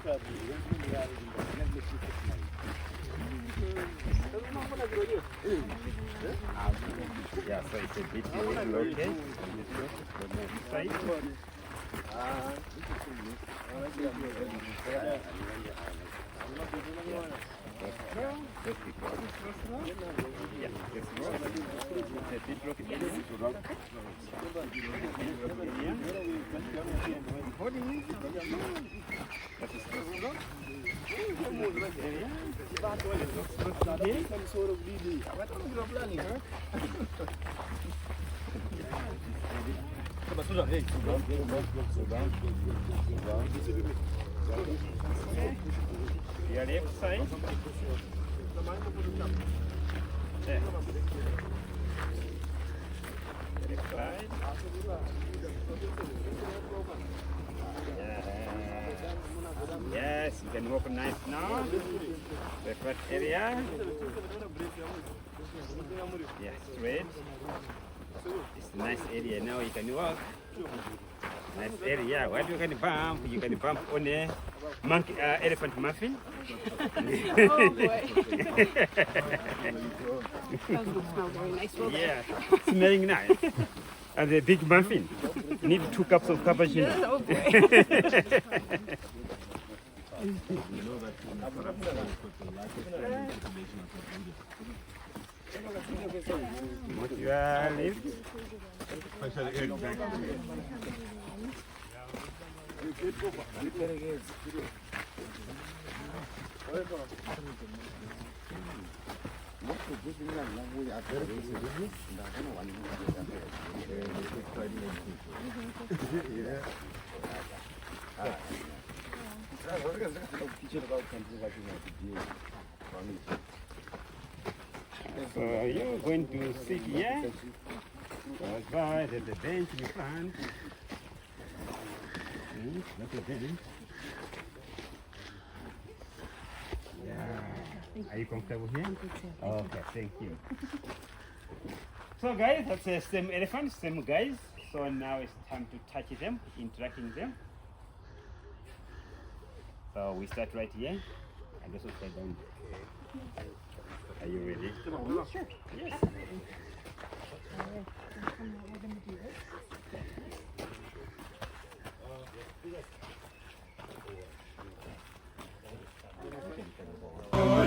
Yeah, so it's a bit okay. Your left side. There. Left side. Yes, you can walk nice now. The first area. Yeah, straight. It's a nice area now. You can walk. Nice area. What you can bump? You can bump on a monkey, elephant muffin. Oh boy. That would smell very nice. Well, Yeah, smelling nice. And the big muffin. You need 2 cups of cappuccino. oh boy. Motivar lift. So you're going to sit here. Right, there's a bench in front. That's a bench. Yeah. Are you comfortable here? Okay, thank you. So guys, that's the same elephant, same guys. So now it's time to touch them, interacting them. So we start right here and also start down. Are you ready? Sure. Yes. Oh,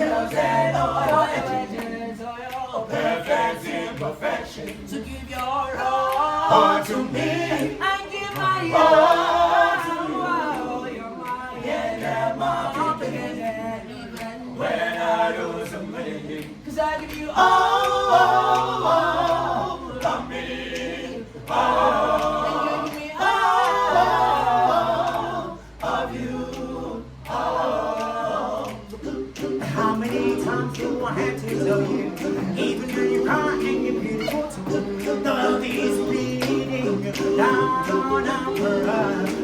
curves and all your edges, all your perfect imperfection. So give your all to me. I give my all to you. You're mine and my complicated. Even when I do something, 'cause I give you all of me. All. And you give me all of you. All. How many times do I have to tell you? Even when you're crying, you're beautiful too. The love is bleeding down on us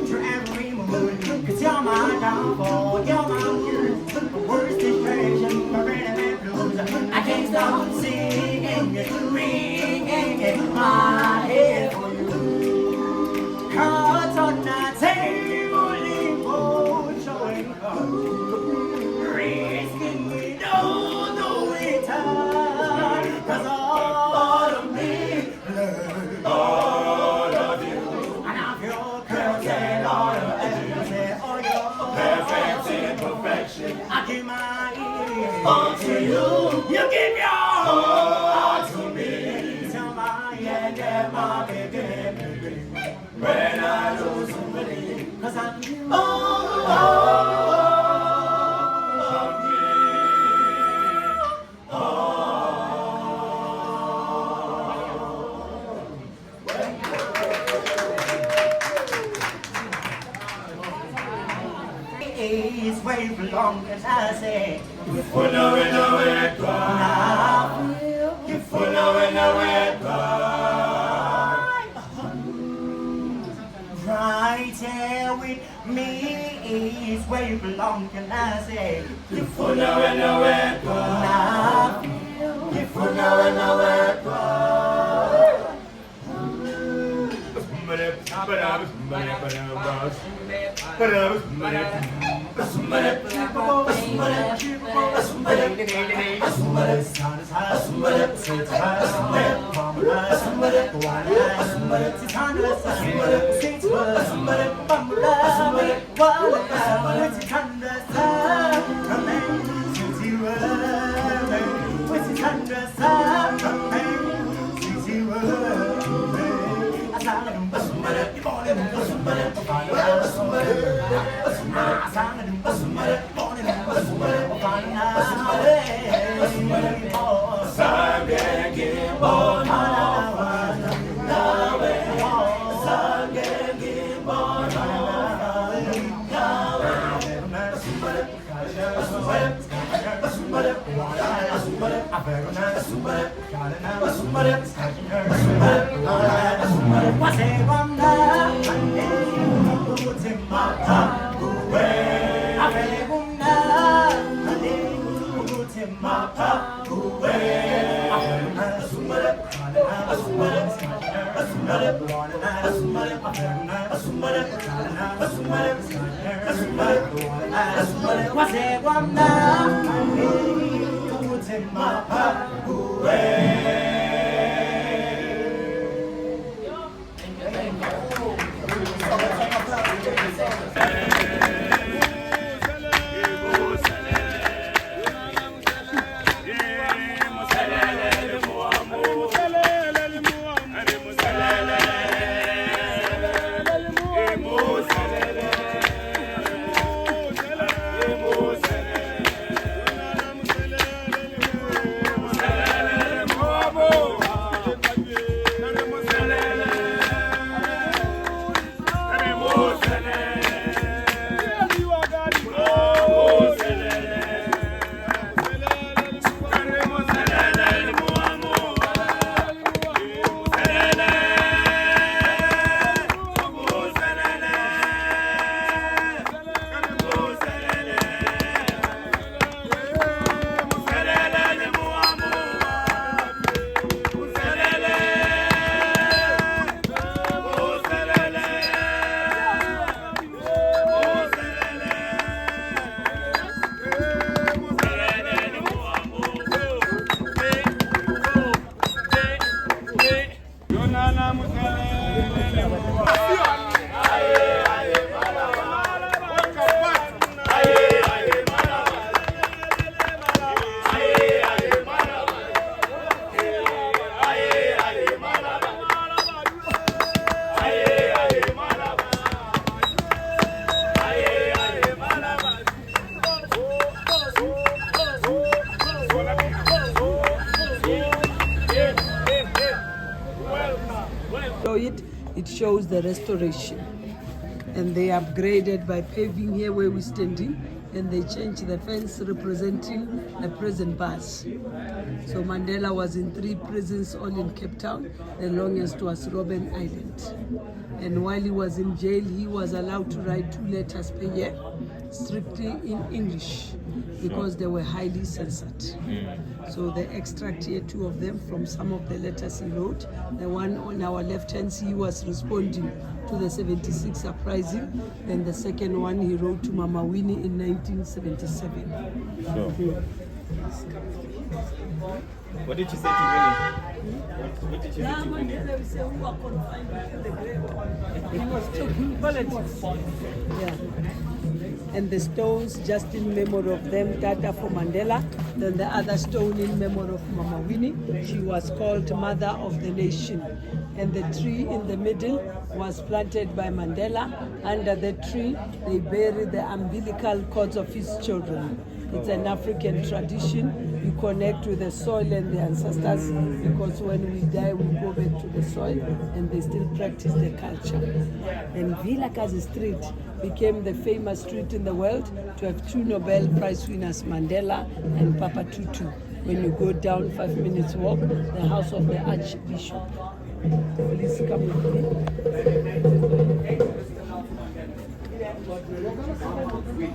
for every mood. 'Cause you're my downfall, you're my worst distraction, my rhythm and blues. I can't stop singing, ringing in my head for you. Cards on the table, leave showing cards. Risking we don't know it time. 'Cause all of me, all of you, and of your curves and all your edges and all your perfect imperfection. I give my all to you. You give your all to me. Tell my end and my beginning. When I lose somebody, 'cause I'm all of me. Is where you belong, as I say. You full of it, you full of it, right there with me is where you belong, can I say? You full of it, you full of it. it shows the restoration. And they upgraded by paving here where we're standing, and they changed the fence representing the prison bars. So Mandela was in 3 prisons all in Cape Town. The longest was Robben Island. And while he was in jail, he was allowed to write 2 letters per year, strictly in English, because they were highly censored. So they extract here 2 of them from some of the letters he wrote. The one on our left hand, he was responding to the 76 uprising, and the second one he wrote to Mama Winnie in 1977. What did you say to Winnie? What did you say to Winnie? He was talking politics. Yeah. And the stones just in memory of them, Tata for Mandela. Then the other stone in memory of Mama Winnie. She was called Mother of the Nation. And the tree in the middle was planted by Mandela. Under the tree, they buried the umbilical cords of his children. It's an African tradition. You connect with the soil and the ancestors, because when we die, we go back to the soil, and they still practice the culture. And Vilakazi Street became the famous street in the world to have 2 Nobel Prize winners, Mandela and Papa Tutu. When you go down 5 minutes walk, the house of the Archbishop. Please come with me.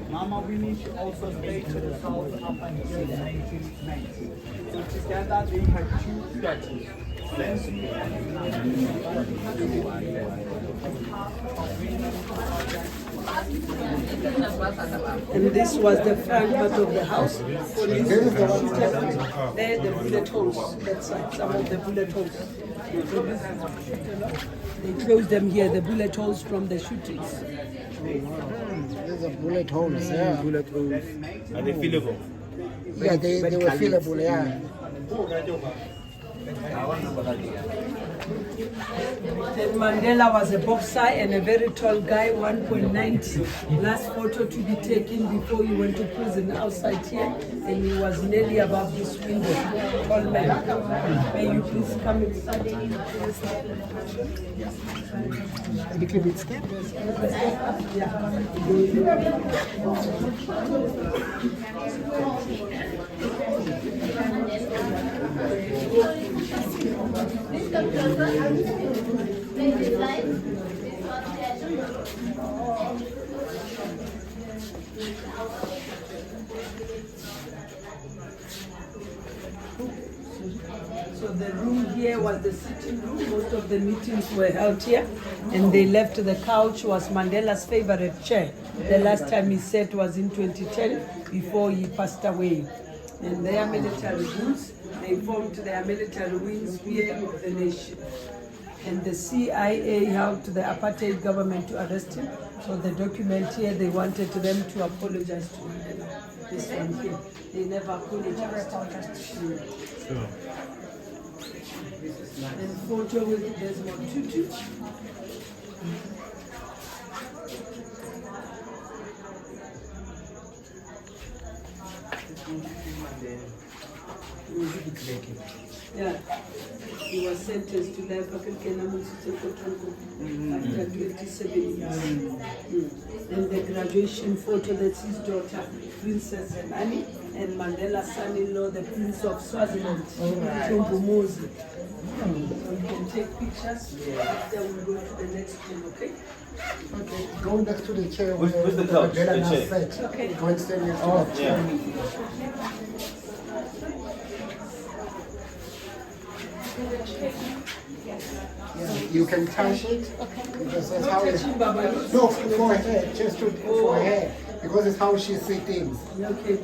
Mama Winnie also stayed to the south up until 1990. So together they had 2 statues. And this was the front part of the house. Police there, the bullet holes. That's like some of the bullet holes. They closed them here, the bullet holes from the shootings. These are bullet holes, yeah. Bullet holes. Are they fillable? Yeah, they were fillable, yeah. Then Mandela was a boxer and a very tall guy, 1.90. Last photo to be taken before he went to prison outside here, and he was nearly above this window. Tall man. May you please come inside? A little bit step. So the room here was the sitting room. Most of the meetings were held here, and they left the couch was Mandela's favorite chair. The last time he sat was in 2010 before he passed away. And their military rules, they formed their military wings fear of the nation. And the CIA helped the apartheid government to arrest him. So the document here, they wanted them to apologize to him. This one here, they never apologized. Sure. And photo with Desmond Tutu. Yeah, he was sentenced to life after 27 years. And the graduation photo, that's his daughter, Princess Melanie, and Mandela's son-in-law, the Prince of Swaziland, Mthumbuzi. So you can take pictures, then we'll go to the next one, okay? Okay, go next to the chair. Where's the couch? The chair. Okay. Go and stand next to the chair. You can touch it because that's how it's. No, for her, just for her, because it's how she sees things. Okay.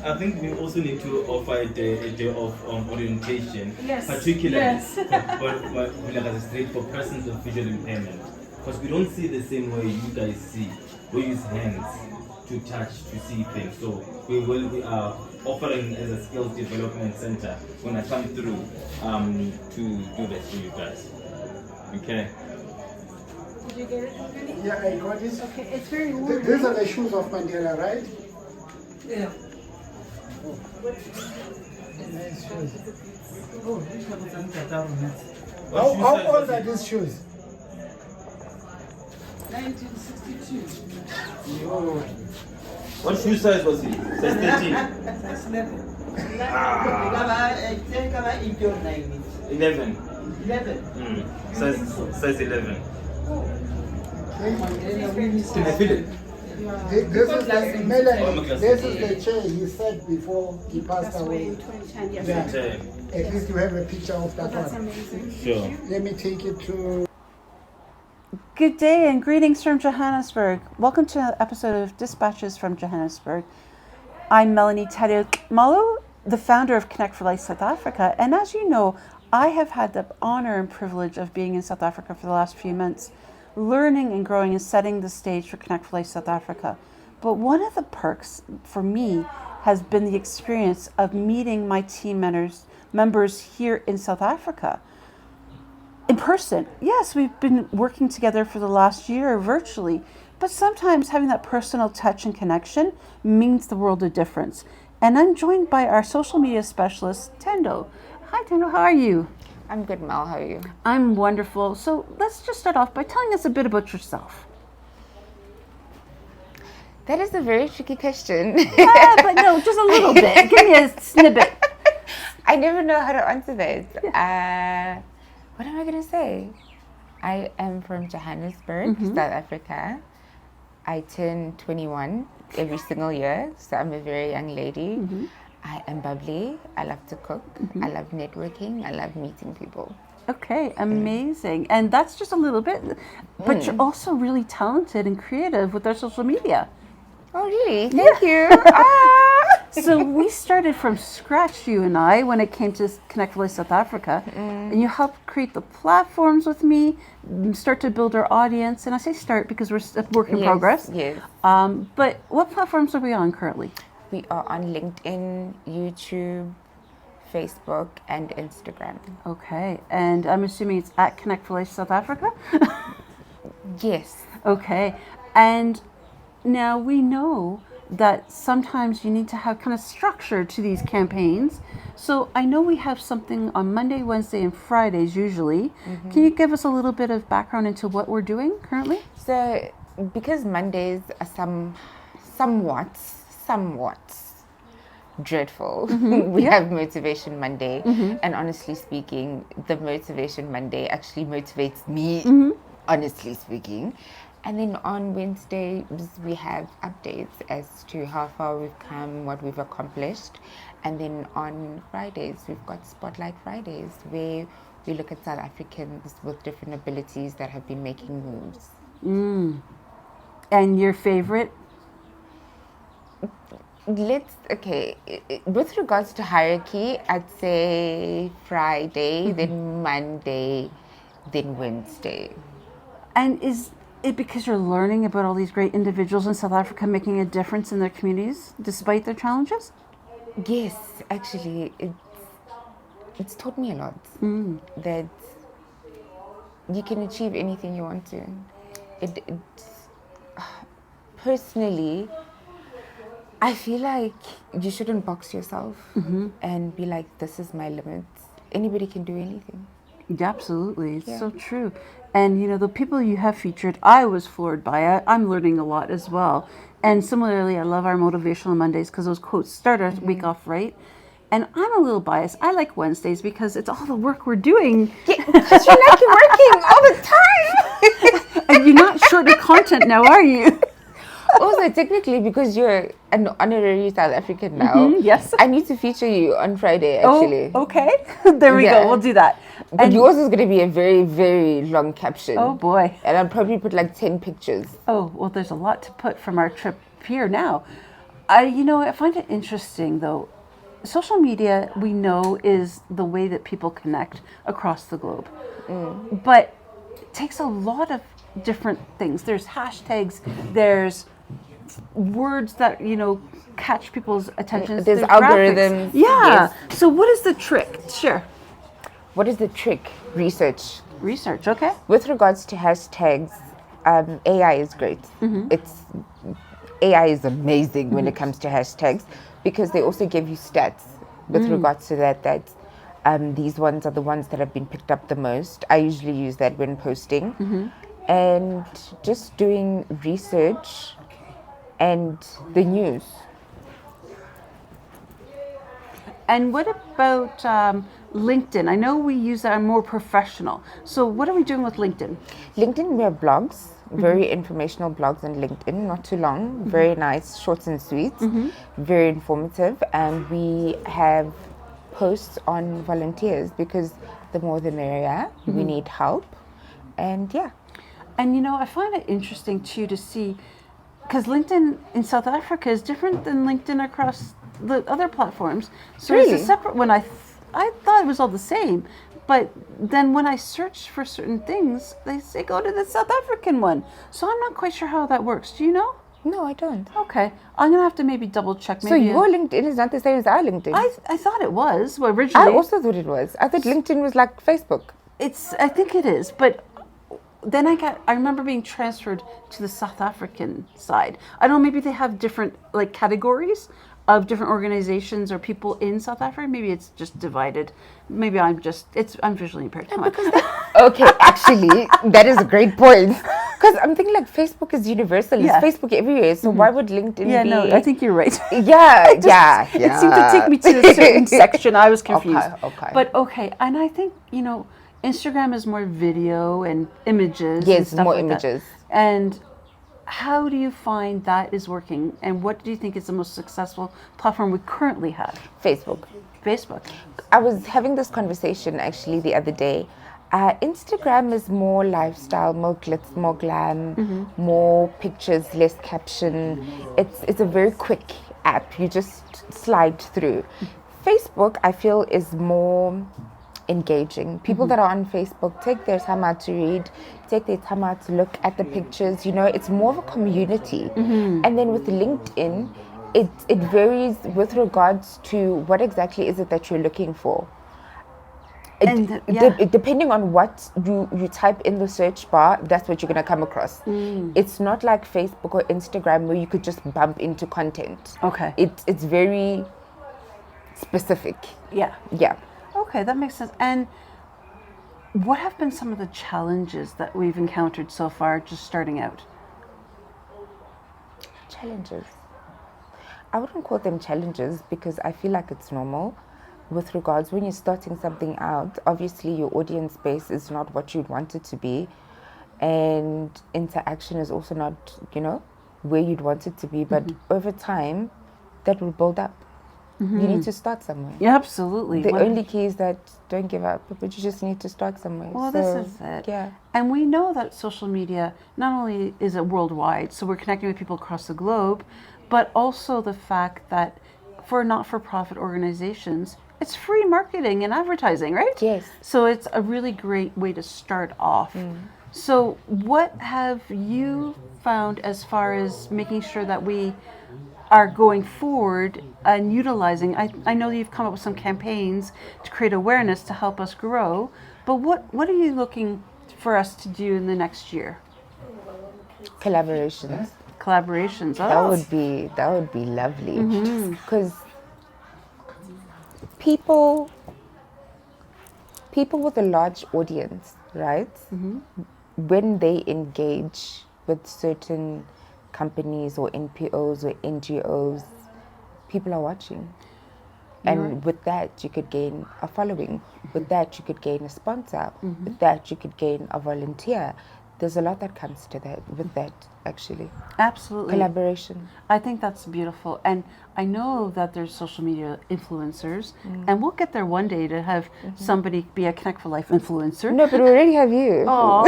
I think we also need to offer a day of orientation, Yes. particularly for straight for persons with visual impairment, because we don't see the same way you guys see. We use hands to touch, to see things. So we are offering as a skills development center when I come through to do that for you guys. Okay. Did you get it already? Yeah, I got it. Okay, it's very warm. These are the shoes of Mandela, right? Yeah. How old are these shoes? 1962. What shoe size was he? Size 13. Size 11. 11. 11. Size 11. Mandela Winnie Can I feel it? This is the Melanie, this is the chair he said before he passed That's way away. in 2010, yes. Yeah. Okay. At least you have a picture of that That's one. amazing. Sure. Let me take it to. Good day and greetings from Johannesburg. Welcome to an episode of Dispatches from Johannesburg. I'm Melanie Taddeo-Nxumalo, the founder of Connect4Life South Africa. And as you know, I have had the honor and privilege of being in South Africa for the last few months, learning and growing and setting the stage for Connect4Life South Africa. But one of the perks for me has been the experience of meeting my team members here in South Africa. In person, yes, we've been working together for the last year virtually, but sometimes having that personal touch and connection means the world of difference. And I'm joined by our social media specialist, Tendo. Hi, Tendo, how are you? I'm good, Mel. How are you? I'm wonderful. So let's just start off by telling us a bit about yourself. That is a very tricky question. Yeah, but no, just a little bit. Give me a snippet. I never know how to answer this. What am I going to say? I am from Johannesburg, South Africa. I turn 21 every single year, so I'm a very young lady. I am bubbly. I love to cook. I love networking. I love meeting people. Okay, amazing. And that's just a little bit, but you're also really talented and creative with our social media. Oh, really? Thank you. So we started from scratch, you and I, when it came to Connect4Life South Africa, and you helped create the platforms with me, start to build our audience. And I say start because we're a work in progress. Yes. But what platforms are we on currently? We are on LinkedIn, YouTube, Facebook, and Instagram. Okay, and I'm assuming it's at Connect4Life South Africa? Yes. Okay, and now we know that sometimes you need to have kind of structure to these campaigns. So I know we have something on Monday, Wednesday, and Fridays usually. Can you give us a little bit of background into what we're doing currently? So, because Mondays are somewhat dreadful, we have Motivation Monday. And honestly speaking, the Motivation Monday actually motivates me, honestly speaking. And then on Wednesdays, we have updates as to how far we've come, what we've accomplished. And then on Fridays, we've got Spotlight Fridays, where we look at South Africans with different abilities that have been making moves. And your favorite? With regards to hierarchy, I'd say Friday, then Monday, then Wednesday. And is it because you're learning about all these great individuals in South Africa making a difference in their communities despite their challenges? Yes, actually, it's taught me a lot. That you can achieve anything you want to. Personally, I feel like you shouldn't box yourself and be like, this is my limit. Anybody can do anything. Yeah, absolutely. It's so true. And, you know, the people you have featured, I was floored by it. I'm learning a lot as well. And similarly, I love our Motivational Mondays because those quotes start our week off right. And I'm a little biased. I like Wednesdays because it's all the work we're doing. Because you like working all the time. And you're not short of content now, are you? Also, technically, because you're an honorary South African now, yes. I need to feature you on Friday, actually. Oh, okay. There we go. We'll do that. But yours is going to be a very, very long caption. Oh, boy. And I'll probably put like 10 pictures. Oh, well, there's a lot to put from our trip here now. I find it interesting, though. Social media, we know, is the way that people connect across the globe. But it takes a lot of different things. There's hashtags, there's words that, catch people's attention. There's algorithms. Graphics. Yeah. Yes. So what is the trick? Sure. What is the trick? Research. Research, okay. With regards to hashtags, AI is great. AI is amazing when it comes to hashtags because they also give you stats with regards to that these ones are the ones that have been picked up the most. I usually use that when posting. and just doing research and the news. And what about LinkedIn? I know we use that more professional. So what are we doing with LinkedIn? LinkedIn, we have blogs, very informational blogs on LinkedIn, not too long, very nice, short and sweet, very informative. And we have posts on volunteers because the more the merrier, we need help. And yeah. And you know, I find it interesting too to see, because LinkedIn in South Africa is different than LinkedIn across the other platforms. So Really? it's a separate one. I thought it was all the same. But then when I search for certain things, they say go to the South African one. So I'm not quite sure how that works. Do you know? No, I don't. Okay. I'm going to have to maybe double check. So Maybe your LinkedIn is not the same as our LinkedIn? I thought it was. Well, originally. I also thought it was. I thought LinkedIn was like Facebook. I think it is. But then I remember being transferred to the South African side. I don't know, maybe they have different like categories of different organizations or people in South Africa. Maybe it's just divided. Maybe I'm visually impaired. Come on. Okay, actually, that is a great point. Because I'm thinking like Facebook is universal. Yeah. It's Facebook everywhere. So why would LinkedIn Yeah, be... no, I think you're right. Yeah, yeah. It seemed to take me to a certain section. I was confused. Okay. But okay, and I think, you know, Instagram is more video and images. and Yes, stuff more like that. images. And how do you find that is working? And what do you think is the most successful platform we currently have? Facebook. Facebook. I was having this conversation actually the other day. Instagram is more lifestyle, more glitz, more glam, more pictures, less caption. It's a very quick app. You just slide through. Facebook, I feel, is more engaging. People that are on Facebook take their time out to read, take their time out to look at the pictures. You know, it's more of a community. And then with LinkedIn, it varies with regards to what exactly is it that you're looking for. Depending on what you type in the search bar, that's what you're going to come across. It's not like Facebook or Instagram where you could just bump into content. Okay. It's very specific. Yeah. Yeah. Okay, that makes sense. And what have been some of the challenges that we've encountered so far just starting out? Challenges. I wouldn't call them challenges because I feel like it's normal. With regards, when you're starting something out, obviously your audience base is not what you'd want it to be. And interaction is also not, you know, where you'd want it to be. But over time, that will build up. You need to start somewhere. Yeah, absolutely. The only key is that don't give up, but you just need to start somewhere. Well, So, this is it. Yeah. And we know that social media, not only is it worldwide, so we're connecting with people across the globe, but also the fact that for not-for-profit organizations, it's free marketing and advertising, right? Yes. So it's a really great way to start off. So what have you found as far as making sure that we are going forward and utilizing? I know you've come up with some campaigns to create awareness to help us grow, but what are you looking for us to do in the next year? Collaborations. Collaborations. That would be lovely. Because people with a large audience, right? When they engage with certain companies or NPOs or NGOs, people are watching. And with that, you could gain a following. With that, you could gain a sponsor. With that, you could gain a volunteer. There's a lot that comes to that with that, actually. Absolutely. Collaboration. I think that's beautiful. And I know that there's social media influencers, and we'll get there one day to have somebody be a Connect4Life influencer. No, but we already have you. Oh,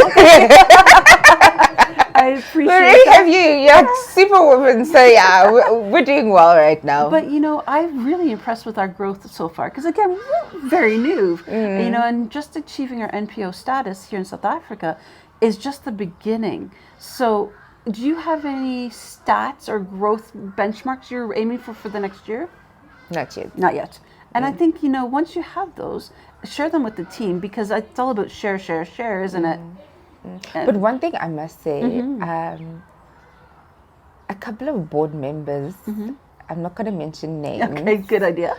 I appreciate We already that. have you. You're superwoman. So yeah, we're doing well right now. But you know, I'm really impressed with our growth so far because again, we're very new. You know, and just achieving our NPO status here in South Africa is just the beginning. So, do you have any stats or growth benchmarks you're aiming for the next year? Not yet. Not yet. And I think, you know, once you have those, share them with the team because it's all about share, isn't it? But one thing I must say, a couple of board members, I'm not going to mention names. Okay, good idea.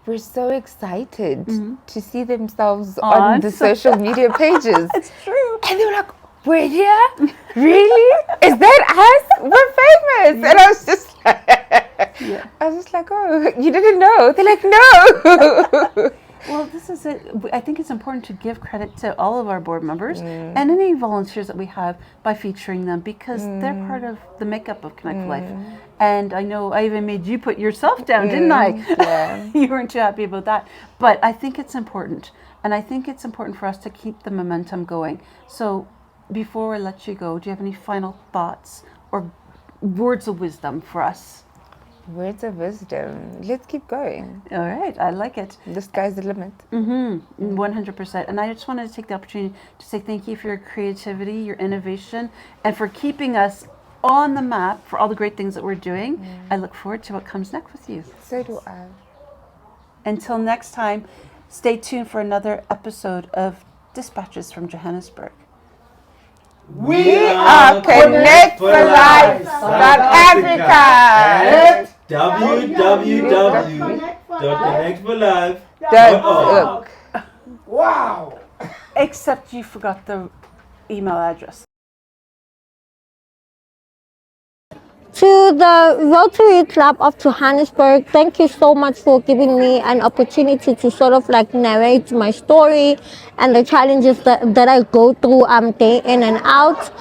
We're so excited to see themselves on the social media pages. It's true. And they were like, we're here? Really? Is that us? We're famous. And I was just like, oh, you didn't know? They're like, no. Well, this is it. I think it's important to give credit to all of our board members and any volunteers that we have by featuring them, because they're part of the makeup of Connect4Life. And I know I even made you put yourself down, didn't I? Yeah. You weren't too happy about that. But I think it's important. And I think it's important for us to keep the momentum going. So before I let you go, do you have any final thoughts or words of wisdom for us? Words of wisdom. Let's keep going. All right, I like it. The sky's the limit. 100%. And I just wanted to take the opportunity to say thank you for your creativity, your innovation, and for keeping us on the map for all the great things that we're doing. I look forward to what comes next with you. So do I. Until next time, stay tuned for another episode of Dispatches from Johannesburg. We are Connect4Life South Africa. At www.connect4life.org. Wow! Except you forgot the email address. To the Rotary Club of Johannesburg, thank you so much for giving me an opportunity to sort of like narrate my story and the challenges that I go through day in and out.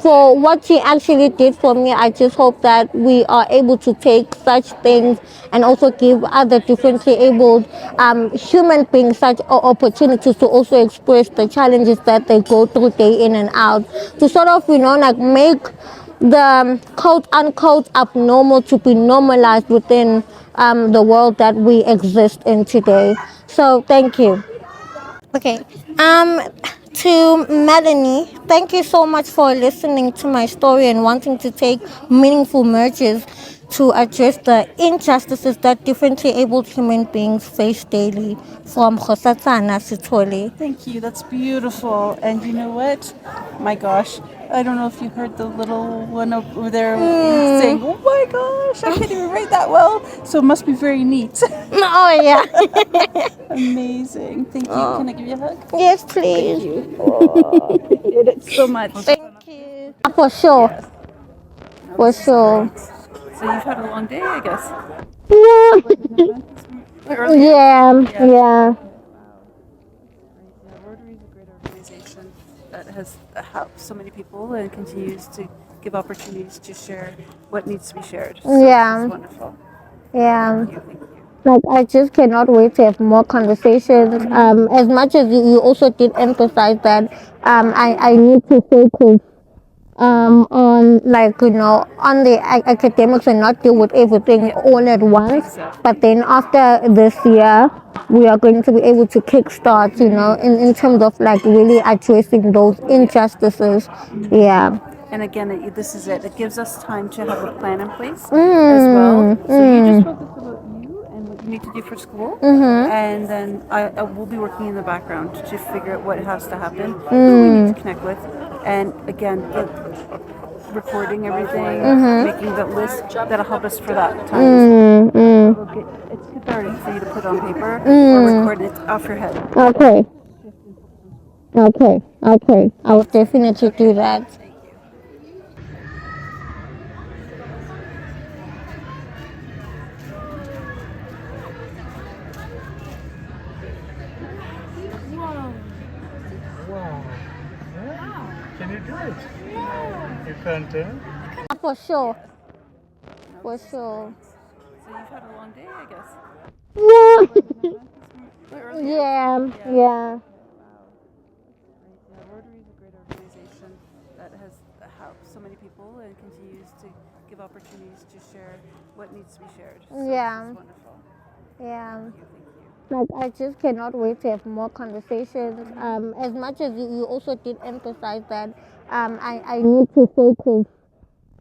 For what you actually did for me, I just hope that we are able to take such things and also give other differently abled human beings such opportunities to also express the challenges that they go through day in and out, to sort of, like make the quote unquote abnormal to be normalized within the world that we exist in today. So thank you. Okay. To Melanie, thank you so much for listening to my story and wanting to take meaningful measures to address the injustices that differently abled human beings face daily. From Khosatsana Sithole. Thank you. That's beautiful. And you know what? My gosh. I don't know if you heard the little one over there saying, oh my gosh, I can't even write that well. So it must be very neat. Oh, yeah. Amazing. Thank you. Can I give you a hug? Yes, please. Thank you. Oh, appreciate it so much. Thank you. For sure. Yes. For sure. So you've had a long day, I guess. Yeah. Rotary is a great organization that has helped so many people and continues to give opportunities to share what needs to be shared. So Yeah. It's wonderful. Yeah. Thank you. Like, I just cannot wait to have more conversations. As much as you also did emphasize that I need to focus on, like, on the academics and not deal with everything all at once. But then after this year, we are going to be able to kickstart, in terms of like really addressing those injustices. Yeah. And again, this is it. It gives us time to have a plan in place as well. So you just focus about you and what you need to do for school, and then I will be working in the background to figure out what has to happen, who we need to connect with, and again, recording everything, making the list that'll help us for that time. It's cathartic for you to put on paper or record it off your head. Okay. I will definitely do that. Can you do it? You can't, For sure. For sure. So you've had a long day, I guess. Yeah. Rotary is a great organization that has helped so many people and continues to give opportunities to share what needs to be shared. So Yeah. It's wonderful. Yeah. Thank you. Like, I just cannot wait to have more conversations. As much as you also did emphasize that I need to focus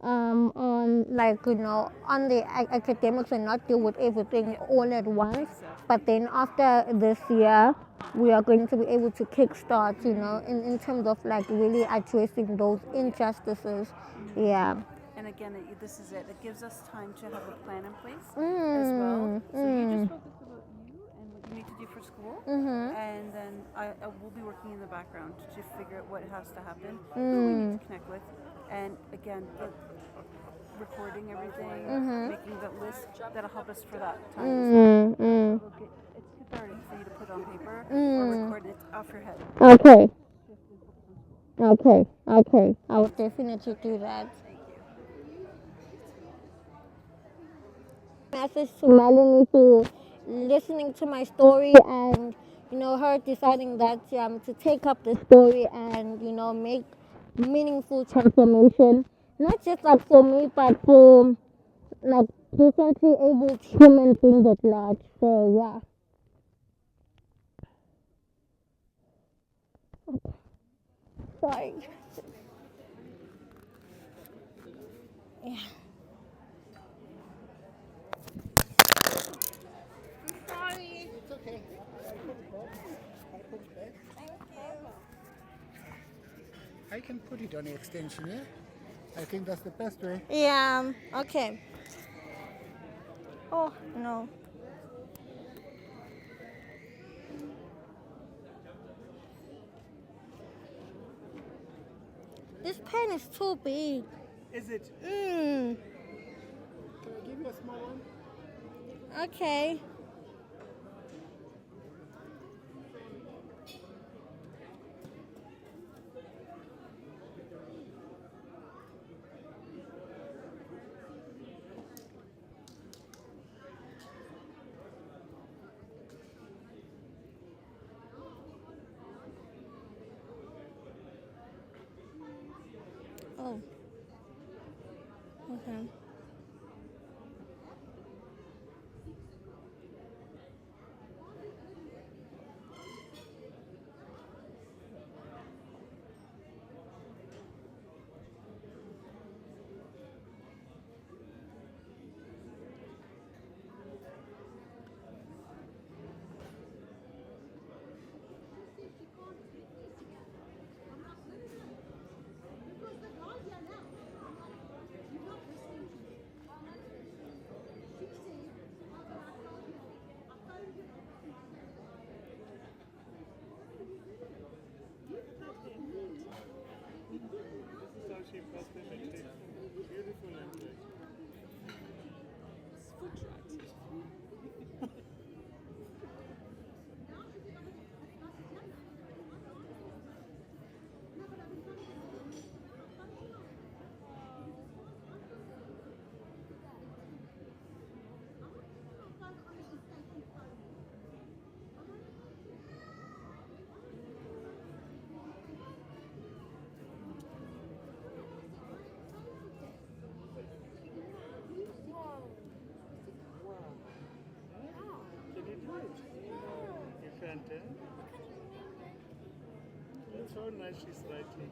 on, like, on the academics and not deal with everything all at once. But then after this year, we are going to be able to kickstart, in terms of like really addressing those injustices. Yeah. And again, this is it. It gives us time to have a plan in place as well. So you just focus about you and what you need to do for school, and then I we'll be working in the background to figure out what has to happen, who we need to connect with, and again, the recording everything, making the list that'll help us for that time. Okay, it's cathartic for you to put on paper or record it off your head. Okay. Okay. I will definitely do that. Message to Melanie for listening to my story and her deciding that to take up the story and make meaningful transformation, not just like for me but for like differently able human beings at large. So yeah. Sorry. Yeah. Sorry. It's okay. I can put it on the extension, yeah? I think that's the best way. Yeah, okay. Oh, no. This pen is too big. Is it? Can I give you a small one? Okay. Oh. Okay. Beautiful language. Can you do it? You can't, eh? It's so nice she's writing.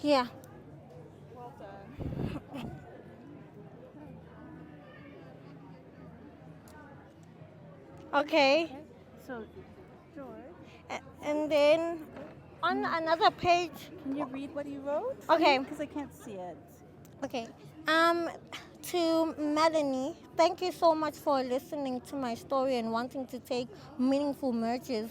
Yeah. Well done. Okay. So, George, And then on another page. can you read what you wrote? Okay. Because I can't see it. Okay. To Melanie, thank you so much for listening to my story and wanting to take meaningful measures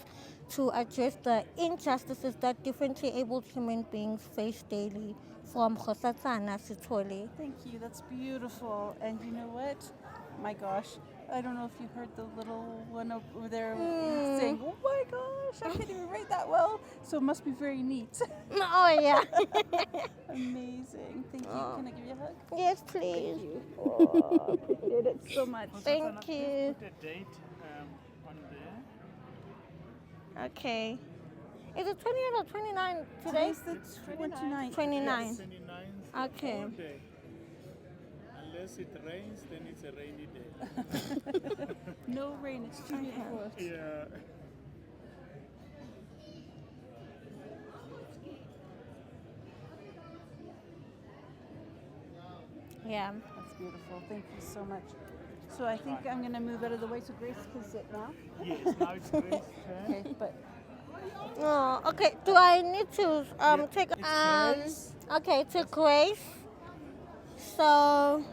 to address the injustices that differently abled human beings face daily. From Khosatsana Sithole. Thank you. That's beautiful. And you know what? My gosh. I don't know if you heard the little one over there saying, "Oh my gosh, I can't even write that well." So it must be very neat. Oh, yeah. Amazing. Thank you. Can I give you a hug? Yes, please. Thank you. Oh, appreciate it so much. Thank you. Put a date on there. Okay. Is it 28 or 29 today? Today's the 29th. 29. 29th Okay. all day. Unless unless it rains, then it's a rainy day. No rain, it's too hot. Yeah. Yeah. That's beautiful. Thank you so much. So I think I'm going to move out of the way so Grace can sit now. Yes, now it's Grace's turn. Okay, but Oh, okay. Do I need to take Grace. Okay, to Grace. So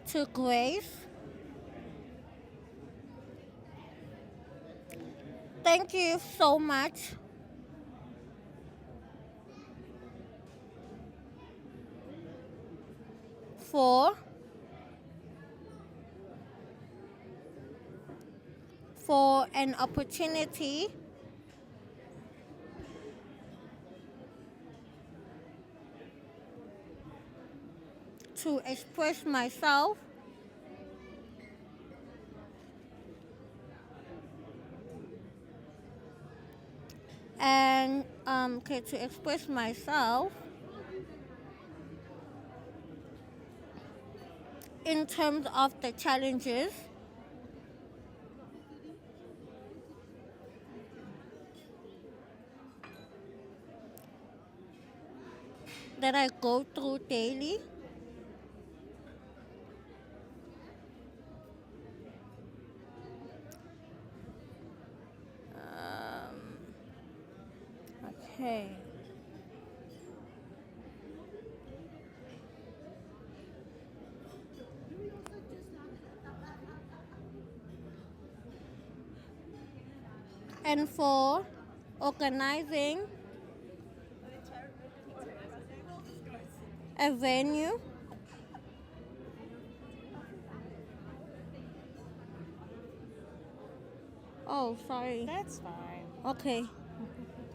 to Grace. Thank you so much for an opportunity to express myself and to express myself in terms of the challenges that I go through daily. Okay. And for organizing a venue Oh, sorry. that's fine. Okay.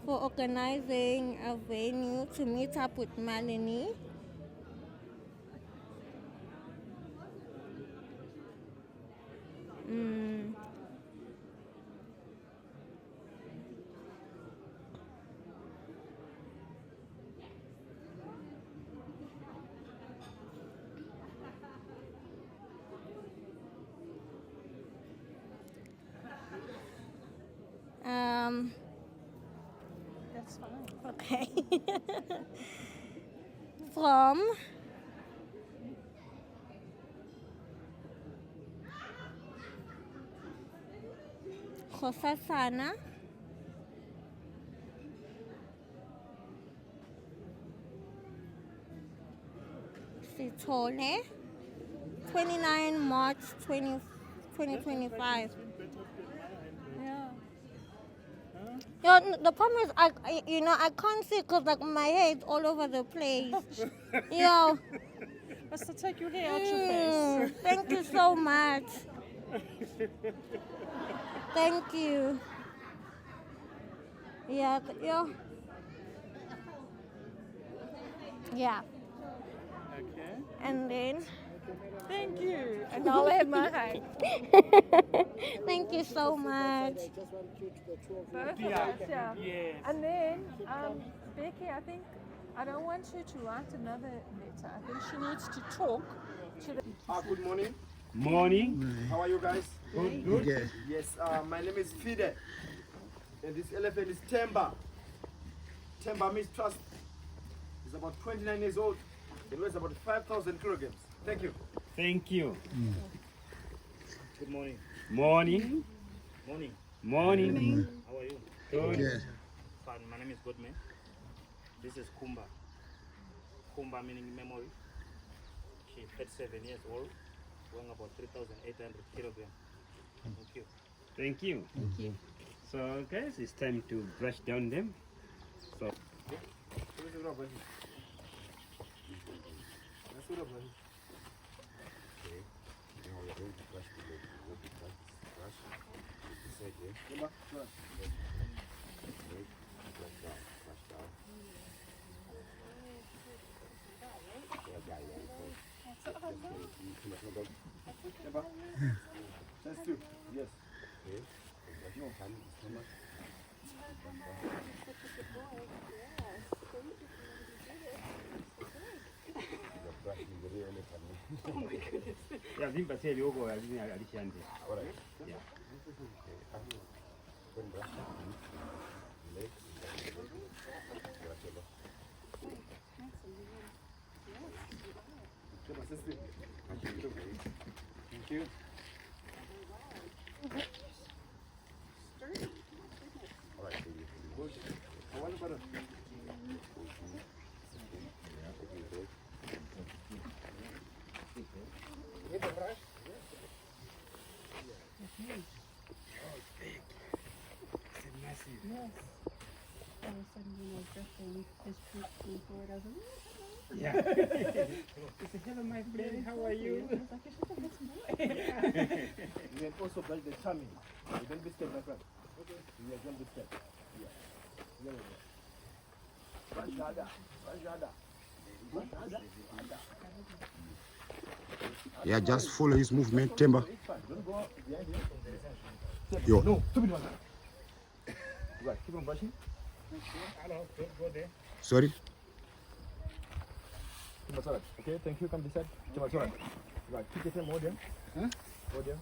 For organizing a venue to meet up with Melanie. That's fine. Okay. From Khosasana Sitole, 29 March 2025. Yeah. The problem is, I can't see because like my hair is all over the place. Yo, Let's take your hair out your face. thank you so much. Thank you. Yeah, yeah. Okay. And then, Thank you. And I'll have my hand. thank you so much. Both of Yeah. us, yeah. Yes. And then, Becky, I don't want her to write another letter. I think she needs to talk to the... Good morning. Morning. How are you guys? Good, good. Yeah. Yes, my name is Fide. And this elephant is Temba. Temba means trust. He's about 29 years old. It weighs about 5,000 kilograms. Thank you. Thank you. Good morning. Morning. Morning. Morning. How are you? Good. Yeah. Fine. My name is Godman. This is Kumba. Kumba meaning memory. She's 37 years old, weighing about 3,800 kilograms. Thank you. Thank you. Thank you. So guys, it's time to brush down them. So Just two. Yes. Yeah, think but say you go, I didn't understand. All right. Yeah. Thank you. All right. Yeah. It's hello, my friend. How are you? You can also build the tummy. You can be step, my friend. Okay. You can be step. Yeah. Yeah, just follow his movement, Timber. Yo. No, stupid one. Right, keep on brushing. Hello, don't go there. Sorry? Okay, thank you. Come this side. Right, keep your more there. Huh? Go there.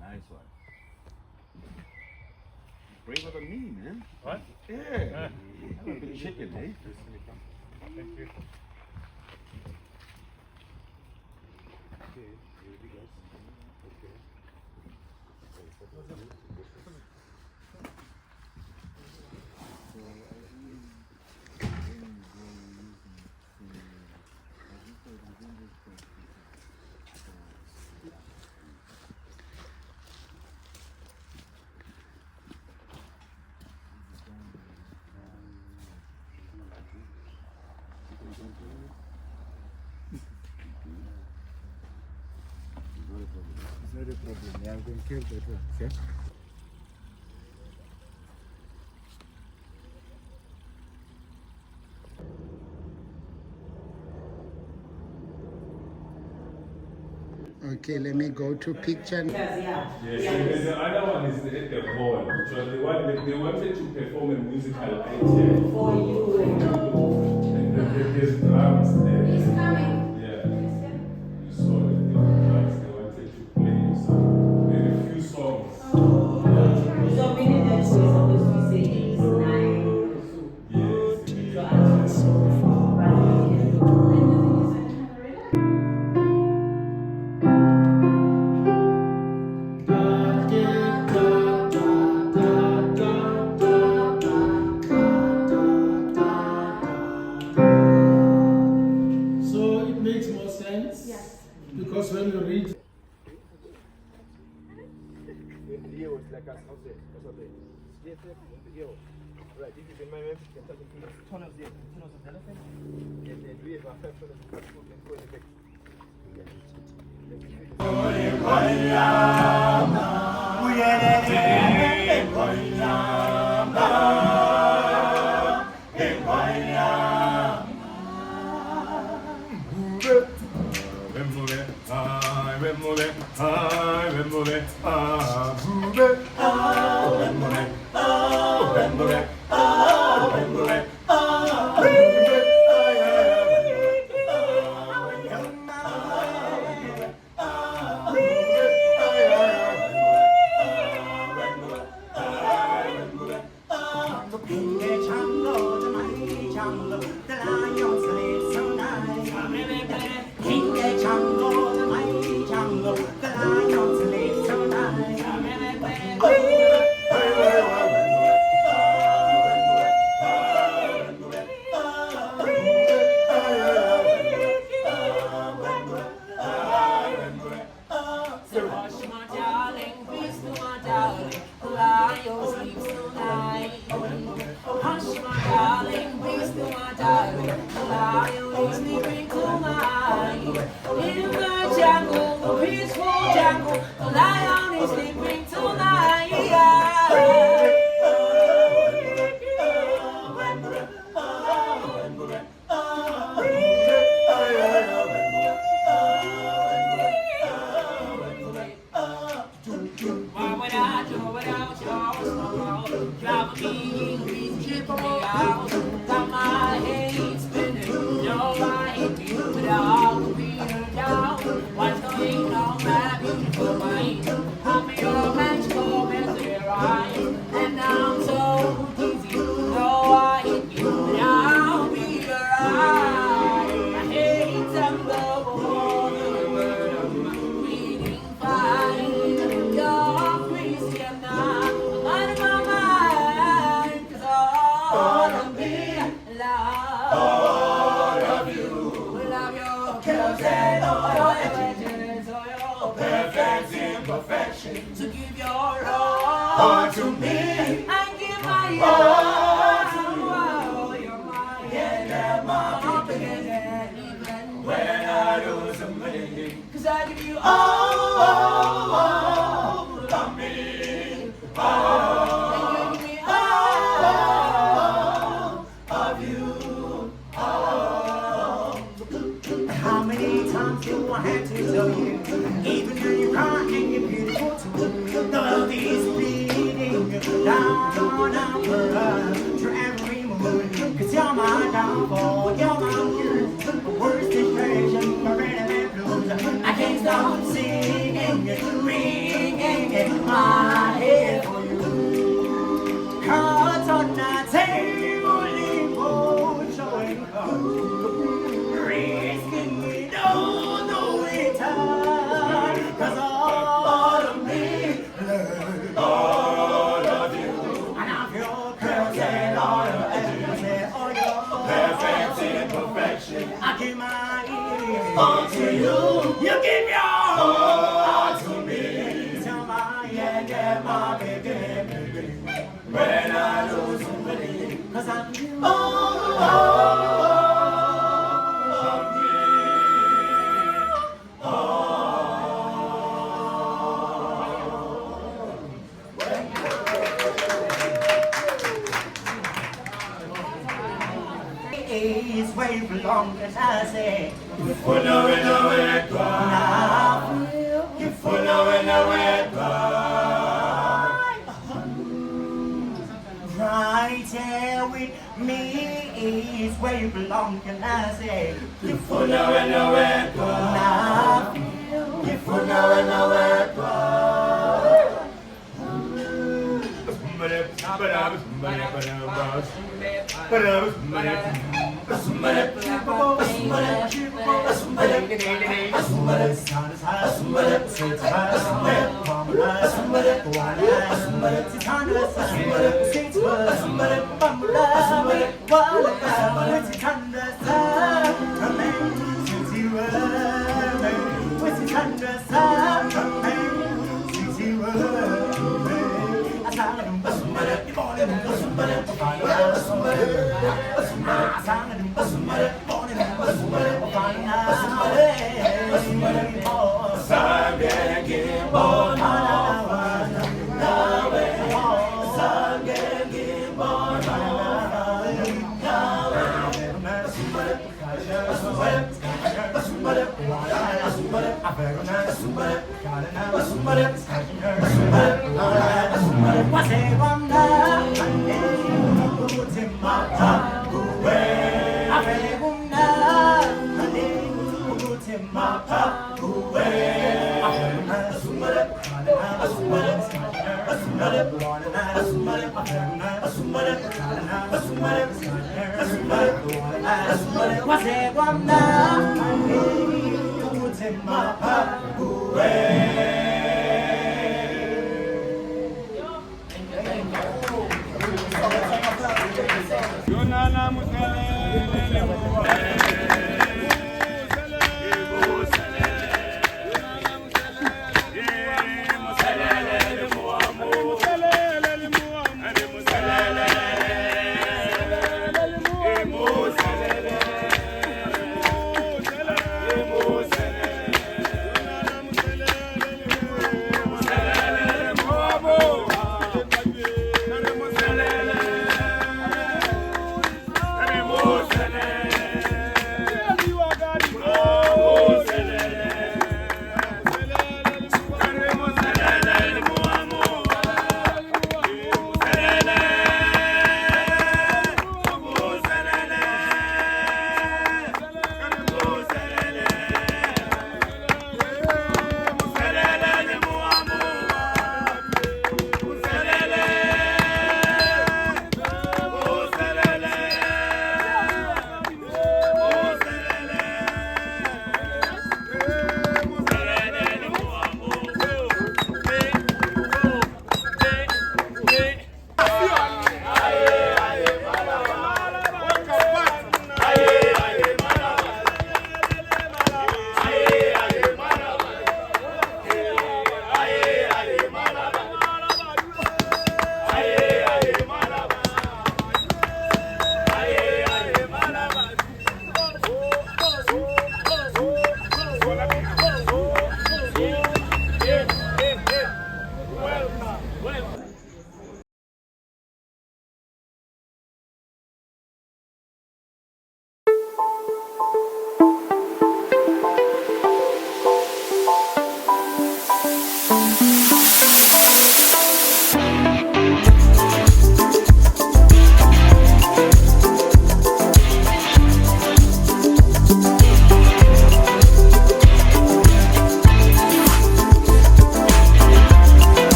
Nice one. Braver than me, man. What? Yeah. I'm a bit chicken, eh? Thank you. Okay, here we go. Okay. It's not a problem. Yeah, I'm going to kill that one. Okay? Okay, let me go to picture. Yes, and the other one is at the hall. They wanted to perform a musical item for you. And there's drums there. He's coming. Yeah. You saw it. There's drums. They wanted to play some, maybe a few songs. So meaning that she's supposed to say it's 9. Yes. So I'm so far. So it makes more sense. Yes. Because when you read Leo is like us. How's it? Right, this is in my map. You can touch the tunnels there. Tunnels of the elephant. And then we have our 5 tunnels of the food and go in the back. Jungle, the lions live so nice. What would I do without you? Driving me in, tripping me out. Got my head spinning. No, I hate you without the beat down. What's going on, my beautiful mind? I'm your magical mesmerized. And I'm so easy. No, I hate you without be alright. I hate some love all the world. Reading fine. You're crazy, I'm not. I'm out of my mind. 'Cause all of me love. All of you. Love your curves and all your edges. All your perfect imperfection. So give your all to me. I give my all to you. You're my head and my comprehension. Even when I do something. 'Cause I give you all of me. All. And you give me all of you. All. How many times do I have to tell you? Even when you cry and you're beautiful too. The love is bleeding down for us through every mood. 'Cause you're my downfall, you're my worst depression, my rhythm and blues. I can't stop singing, ringing in my head for you. Cards on the table, showing cards. Risking we don't know it time. 'Cause all of me love all of you. And I'm your curves and all your edges and all your perfect imperfection. I give my all to you. You give your all to me. Tell my yeah, my baby. When I lose somebody. 'Cause I'm all of me. Is where you belong, as I say. You follow in the way, you follow in the way, right here with me is where you belong, can I say? You follow in the way, you follow in the way.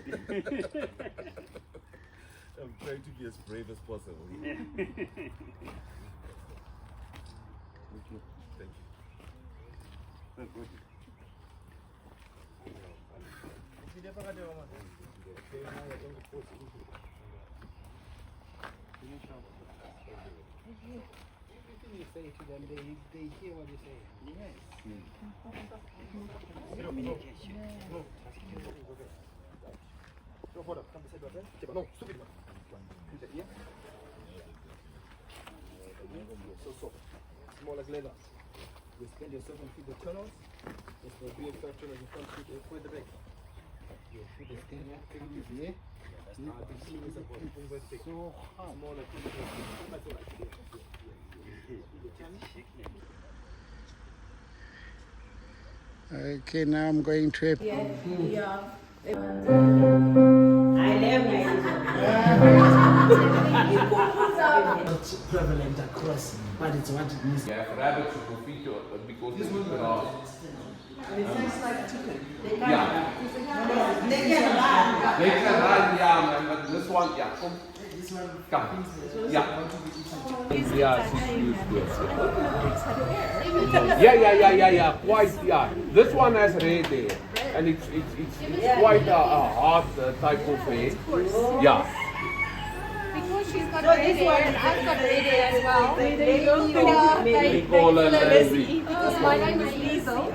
I'm trying to be as brave as possible. Yeah. Thank you. That's good. Everything you say to them, they hear what you say. Yes. No, hold up. Come beside my friend. No, stupid one. Put it here. So soft. Small like leather. You stand yourself and feed the tunnels. It's for doing 5 tunnels in front, put the back. You put the skin here, take it easy, yeah? The team is about so hard. Small like Okay, now I'm going to a It's prevalent across, but it's what it means. Yeah, rabbits will feed because this one grass. And it tastes like chicken. Yeah. They can run. They can run, yeah, man, but this one, yeah, come. This one, Come. Yeah. Yeah, yeah. Quite, yeah. This one has red there, and it's quite a hard type of red. Yeah. Because she's got red hair and I've got red hair as well. We call her Leslie. Because my name is Liesel.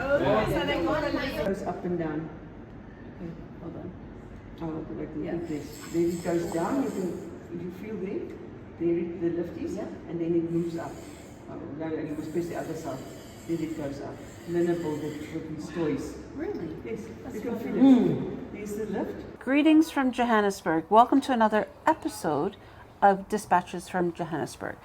So they call her Liesel. Goes up and down. Okay, hold on. I'll go back to the this. Then it goes down. You can, if you feel there, the lift is, and then it moves up. You must press the other side. Then it goes up. And then I build it with these toys. Really? Yes. You can feel it. There's the lift. Greetings from Johannesburg. Welcome to another episode of Dispatches from Johannesburg.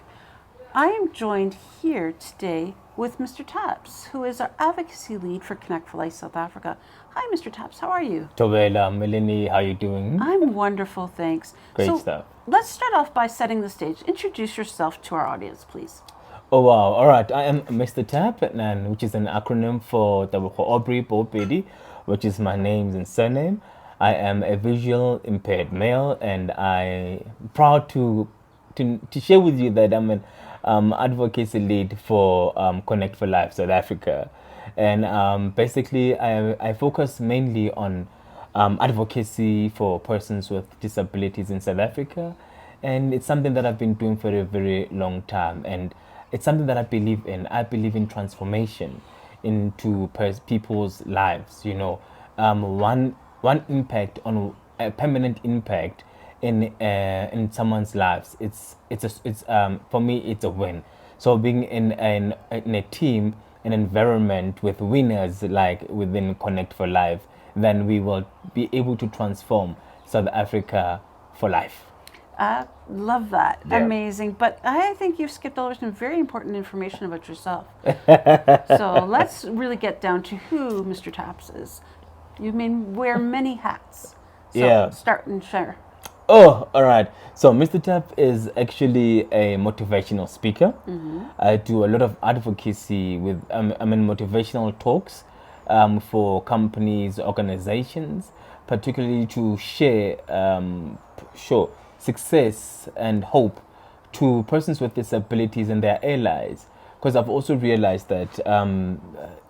I am joined here today with Mr. Taps, who is our advocacy lead for Connect4Life South Africa. Hi, Mr. Taps. How are you? Tobela, Melanie, how you doing? I'm wonderful, thanks. Great stuff. Let's start off by setting the stage. Introduce yourself to our audience, please. Oh wow! All right, I am Mr. Tap, and which is an acronym for Aubrey Bopedi, which is my name and surname. I am a visual impaired male, and I'm proud to share with you that I'm an advocacy lead for Connect4Life South Africa, and basically I focus mainly on advocacy for persons with disabilities in South Africa, and it's something that I've been doing for a very long time, and it's something that I believe in. I believe in transformation into people's lives. You know, one impact on a permanent impact in someone's lives. It's for me it's a win. So being in a team, an environment with winners like within Connect4Life, then we will be able to transform South Africa for life. I love that. Yeah. Amazing. But I think you've skipped over some very important information about yourself. So let's really get down to who Mr. Taps is. You wear many hats. So Yeah. Start and share. Oh, all right. So Mr. Tap is actually a motivational speaker. I do a lot of advocacy with, motivational talks for companies, organizations, particularly to share, show success and hope to persons with disabilities and their allies. Because I've also realized that,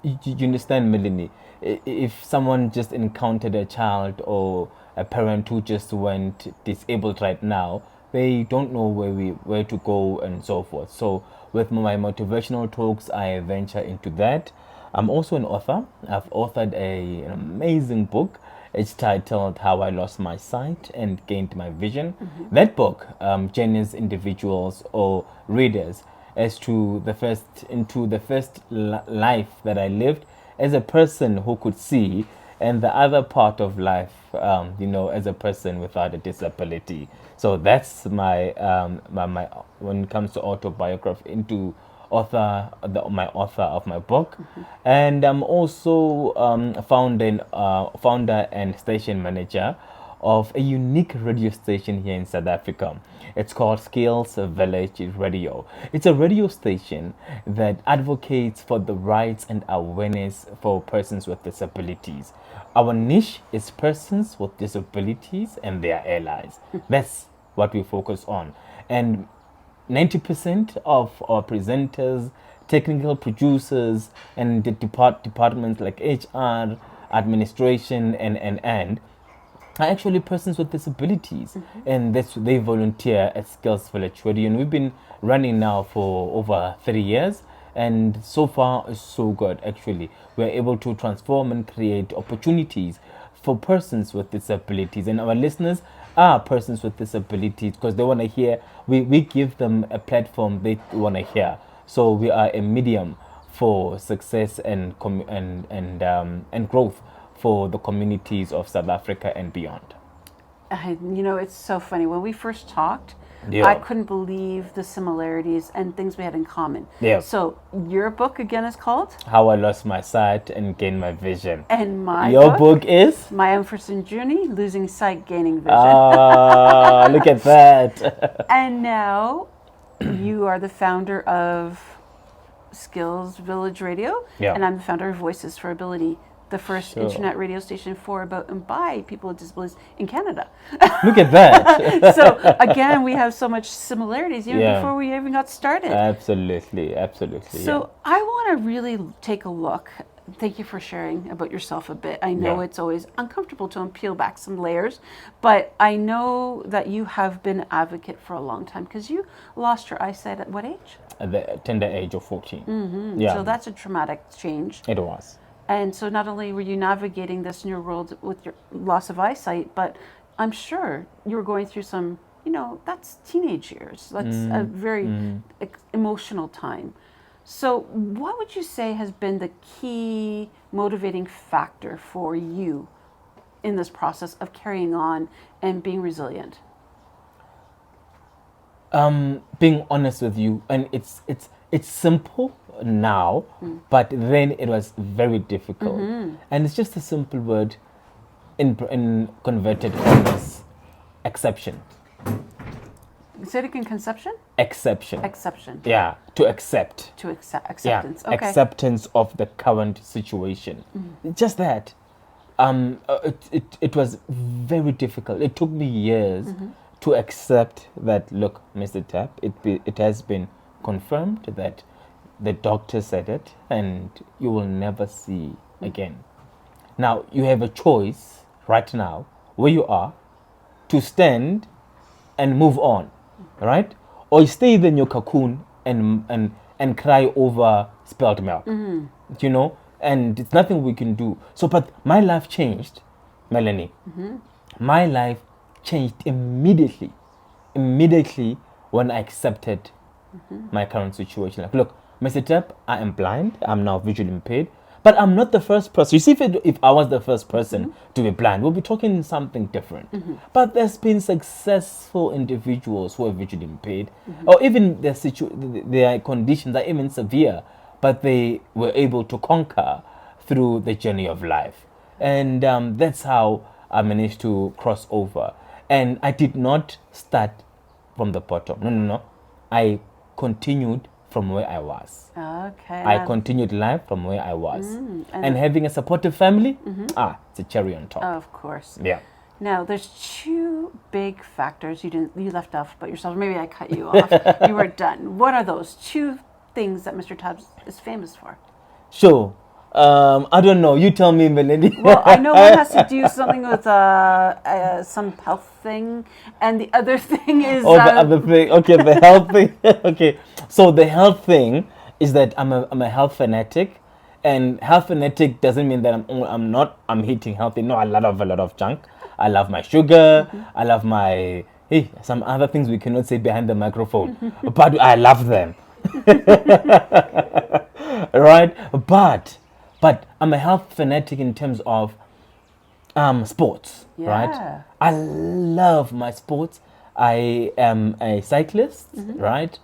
you understand, Melanie, if someone just encountered a child or a parent who just went disabled right now, they don't know where to go and so forth. So with my motivational talks, I venture into that. I'm also an author. I've authored an amazing book. It's titled How I Lost My Sight and Gained My Vision. That book journeys individuals or readers as to the first life that I lived as a person who could see, and the other part of life, as a person without a disability. So that's my when it comes to autobiography, into my author of my book, and I'm also founder and station manager of a unique radio station here in South Africa. It's called Skills Village Radio. It's a radio station that advocates for the rights and awareness for persons with disabilities. Our niche is persons with disabilities and their allies. That's what we focus on. And 90% of our presenters, technical producers, and the departments like HR, administration, and are actually persons with disabilities, and they volunteer at Skills Village Radio, and we've been running now for over 3 years, and so far it's so good. Actually, we're able to transform and create opportunities for persons with disabilities, and our listeners are persons with disabilities because they want to hear. We give them a platform they want to hear. So we are a medium for success and growth for the communities of South Africa and beyond. It's so funny. When we first talked, Yeah. I couldn't believe the similarities and things we had in common. Yeah. So your book again is called? How I Lost My Sight and Gained My Vision. And my Your book is? My Unforeseen Journey, Losing Sight, Gaining Vision. Ah, look at that. And now you are the founder of Skills Village Radio, Yeah. and I'm the founder of Voices for Ability, the first Sure. internet radio station for, about, and by people with disabilities in Canada. Look at that. So again, we have so much similarities even Yeah. before we even got started. Absolutely. So I want to really take a look. Thank you for sharing about yourself a bit. I know Yeah. it's always uncomfortable to peel back some layers, but I know that you have been an advocate for a long time because you lost your eyesight at what age? At the tender age of 14. Mm-hmm. Yeah. So that's a traumatic change. It was. And so not only were you navigating this new world with your loss of eyesight, but I'm sure you were going through some, that's teenage years. That's a very emotional time. So what would you say has been the key motivating factor for you in this process of carrying on and being resilient? Being honest with you, and it's simple now, but then it was very difficult. And it's just a simple word in converted honest: exception. Say it again, conception? Exception. Exception. Yeah, to accept. To acceptance. Yeah, Okay. acceptance of the current situation. Just that. It was very difficult. It took me years to accept that. Look, Mr. Tapp, it has been confirmed that the doctor said it, and you will never see again. Now you have a choice right now where you are to stand and move on, right? Or you stay in your cocoon and cry over spilled milk, and it's nothing we can do. So, but my life changed, Melanie. My life changed immediately when I accepted my current situation. Like, look, Mr. Tapp, I am blind. I'm now visually impaired. But I'm not the first person. You see, if I was the first person to be blind, we'll be talking something different. But there's been successful individuals who are visually impaired, or even their conditions are even severe, but they were able to conquer through the journey of life. And that's how I managed to cross over. And I did not start from the bottom. No. I continued from where I was. Okay. I continued life from where I was. And having a supportive family, it's a cherry on top. Of course. Yeah. Now, there's two big factors you left off about yourself. Maybe I cut you off. You were done. What are those two things that Mr. Tapp is famous for? Sure. I don't know. You tell me, Melanie. Well, I know one has to do something with some health thing, and the other thing is. Oh, the other thing. Okay, the health thing. Okay, so the health thing is that I'm a health fanatic, and health fanatic doesn't mean that I'm hating healthy. No, I love a lot of junk. I love my sugar. I love my some other things we cannot say behind the microphone, but I love them. Right, but I'm a health fanatic in terms of sports, right? I love my sports. I am a cyclist, right?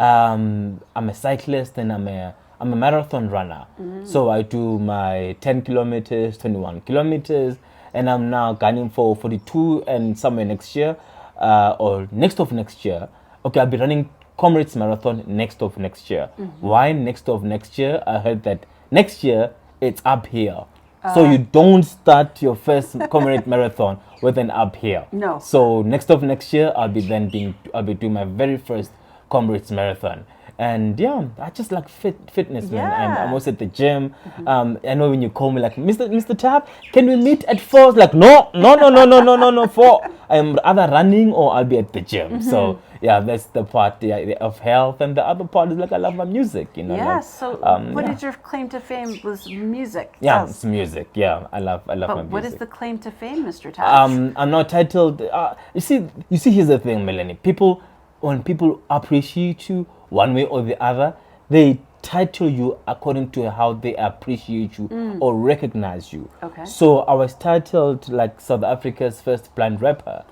I'm a cyclist, and I'm a marathon runner. So I do my 10 kilometers, 21 kilometers, and I'm now gunning for 42 and somewhere next year, or next of next year. Okay, I'll be running Comrades Marathon next of next year. Why next of next year? I heard that next year it's up here. So you don't start your first Comrade Marathon with an up here. No. So next of next year, I'll be doing my very first Comrades Marathon. And yeah, I just like fitness, man. I'm also at the gym. I know when you call me like, Mr. Tab, can we meet at 4? It's like, no, 4. I'm either running or I'll be at the gym. So yeah, that's the part of health, and the other part is like I love my music, you know. Yeah. Like, So what is your claim to fame? Was music? Yeah, it's music. Yeah, I love my music. But what is the claim to fame, Mr. Tab? I'm not titled. You see, here's the thing, Melanie. When people appreciate you one way or the other, they title you according to how they appreciate you or recognize you. Okay. So I was titled like South Africa's first blind rapper.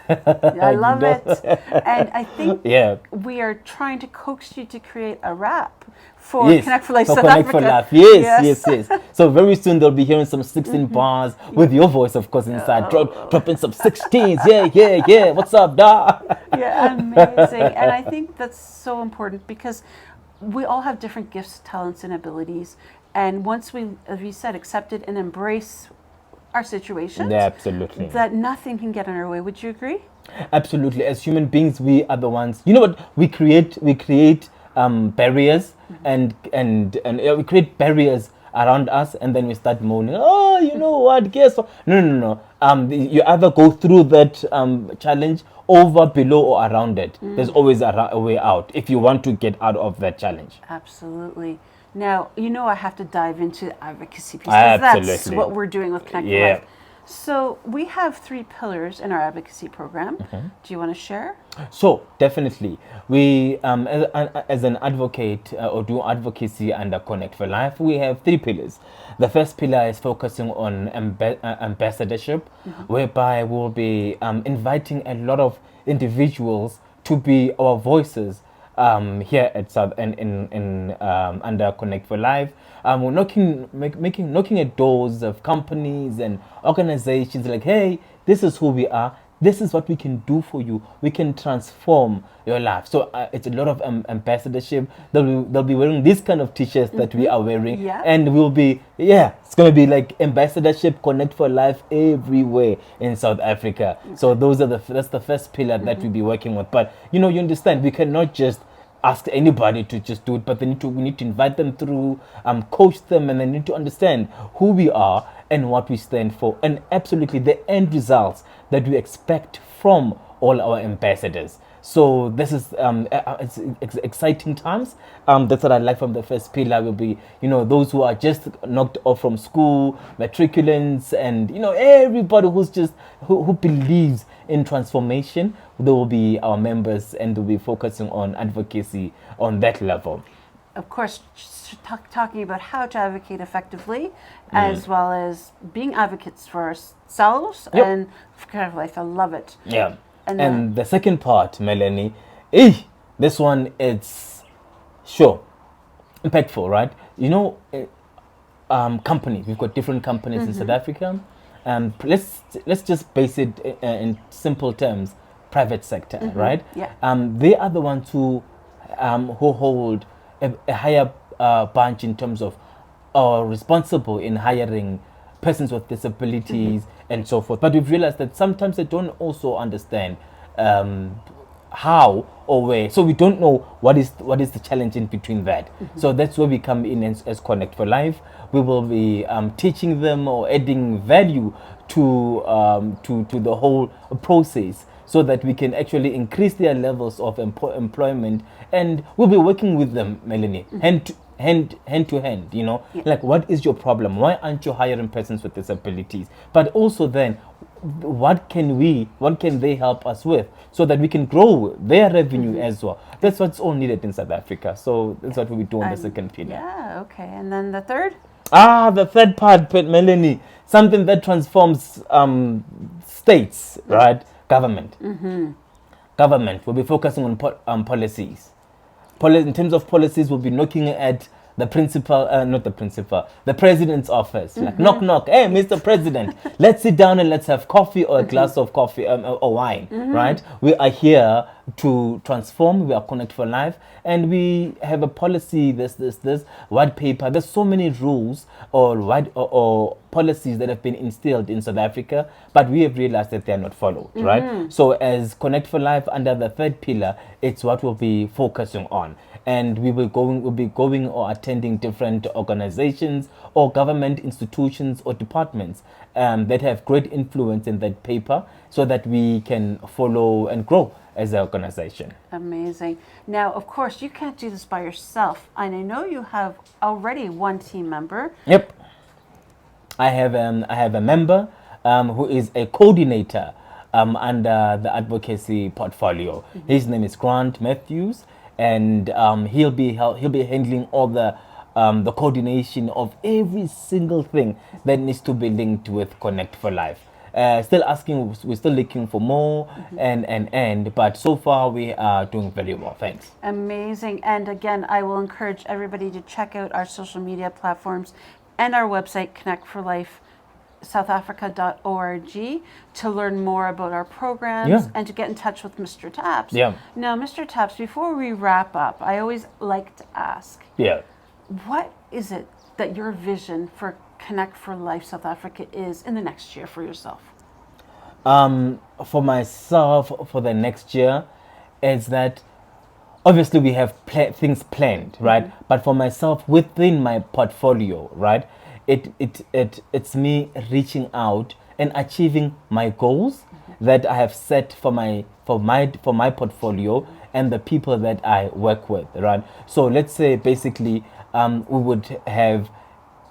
I love it. And I think Yeah. we are trying to coax you to create a rap for Connect4Life for South Connect for Africa. Life. Yes. So very soon they'll be hearing some 16 bars with your voice, of course, inside. Dropping some 16s. Yeah. What's up, da? Yeah, amazing. And I think that's so important because we all have different gifts, talents, and abilities. And once we, as we said, accept it and embrace our situations, Yeah, absolutely. that nothing can get in our way. Would you agree? Absolutely. As human beings, we are the ones. You know what? We create barriers, and we create barriers around us, and then we start moaning. Oh, you know what? Guess what? No. You either go through that challenge, over, below, or around it. There's always a way out if you want to get out of that challenge. Absolutely. Now, I have to dive into advocacy because that's Absolutely. what we're doing with Connect4Life. So we have 3 pillars in our advocacy program. Do you want to share? So definitely, we as an advocate or do advocacy under Connect4Life, we have 3 pillars. The first pillar is focusing on ambassadorship, whereby we'll be inviting a lot of individuals to be our voices here at South in under Connect4Life. We're knocking at doors of companies and organizations like, hey, this is who we are. This is what we can do for you. We can transform your life. So it's a lot of ambassadorship. They'll be wearing these kind of t-shirts that we are wearing, and we'll be it's gonna be like ambassadorship Connect4Life everywhere in South Africa. So that's the first pillar that we'll be working with. But you understand, we cannot just ask anybody to just do it, but we need to invite them through, coach them, and they need to understand who we are and what we stand for, and absolutely the end results that we expect from all our ambassadors. So this is it's exciting times. That's what I like from the first pillar. Will be those who are just knocked off from school, matriculants, and everybody who's just who believes in transformation. They will be our members, and they'll be focusing on advocacy on that level. Of course, talking about how to advocate effectively, as well as being advocates for ourselves and for Connect4Life. I love it. Yeah. And the second part, Melanie, this one it's impactful, right? Companies. We've got different companies in South Africa. Let's just base it in simple terms. Private sector, right? Yeah. They are the ones who hold a higher bunch in terms of responsible in hiring persons with disabilities and so forth. But we've realized that sometimes they don't also understand how or where. So we don't know what is the challenge in between that. So that's where we come in as Connect4Life. We will be teaching them or adding value to the whole process, so that we can actually increase their levels of employment. And we'll be working with them, Melanie, hand to hand, like, what is your problem? Why aren't you hiring persons with disabilities? But also then, what can they help us with, so that we can grow their revenue as well? That's what's all needed in South Africa. So that's what we do on the second pillar. Yeah, okay. And then the third? The third part, Melanie, something that transforms states, right? Government. Government will be focusing on policies. In terms of policies, we'll be looking at the principal, not the principal, the president's office. Like, knock, knock. Hey, Mr. President, let's sit down and let's have coffee or a glass of coffee or wine, right? We are here to transform. We are Connect4Life, and we have a policy, this, white paper. There's so many rules or policies that have been instilled in South Africa, but we have realized that they are not followed, right? So as Connect4Life, under the third pillar, it's what we'll be focusing on. And we'll be going or attending different organizations or government institutions or departments that have great influence in that paper, so that we can follow and grow as an organization. Amazing. Now, of course, you can't do this by yourself, and I know you have already one team member. Yep. I have a member who is a coordinator under the advocacy portfolio. His name is Grant Matthews, and he'll be handling all the coordination of every single thing that needs to be linked with Connect4Life. We're still looking for more but so far we are doing very well. Thanks. Amazing. And again, I will encourage everybody to check out our social media platforms and our website, Connect4Life.SouthAfrica.org, to learn more about our programs and to get in touch with Mr. Taps. Yeah. Now, Mr. Taps, before we wrap up, I always like to ask, what is it that your vision for Connect4Life South Africa is in the next year for yourself? For myself, for the next year, is that obviously we have things planned, right? But for myself, within my portfolio, right, it's me reaching out and achieving my goals that I have set for my portfolio and the people that I work with, right? So let's say basically we would have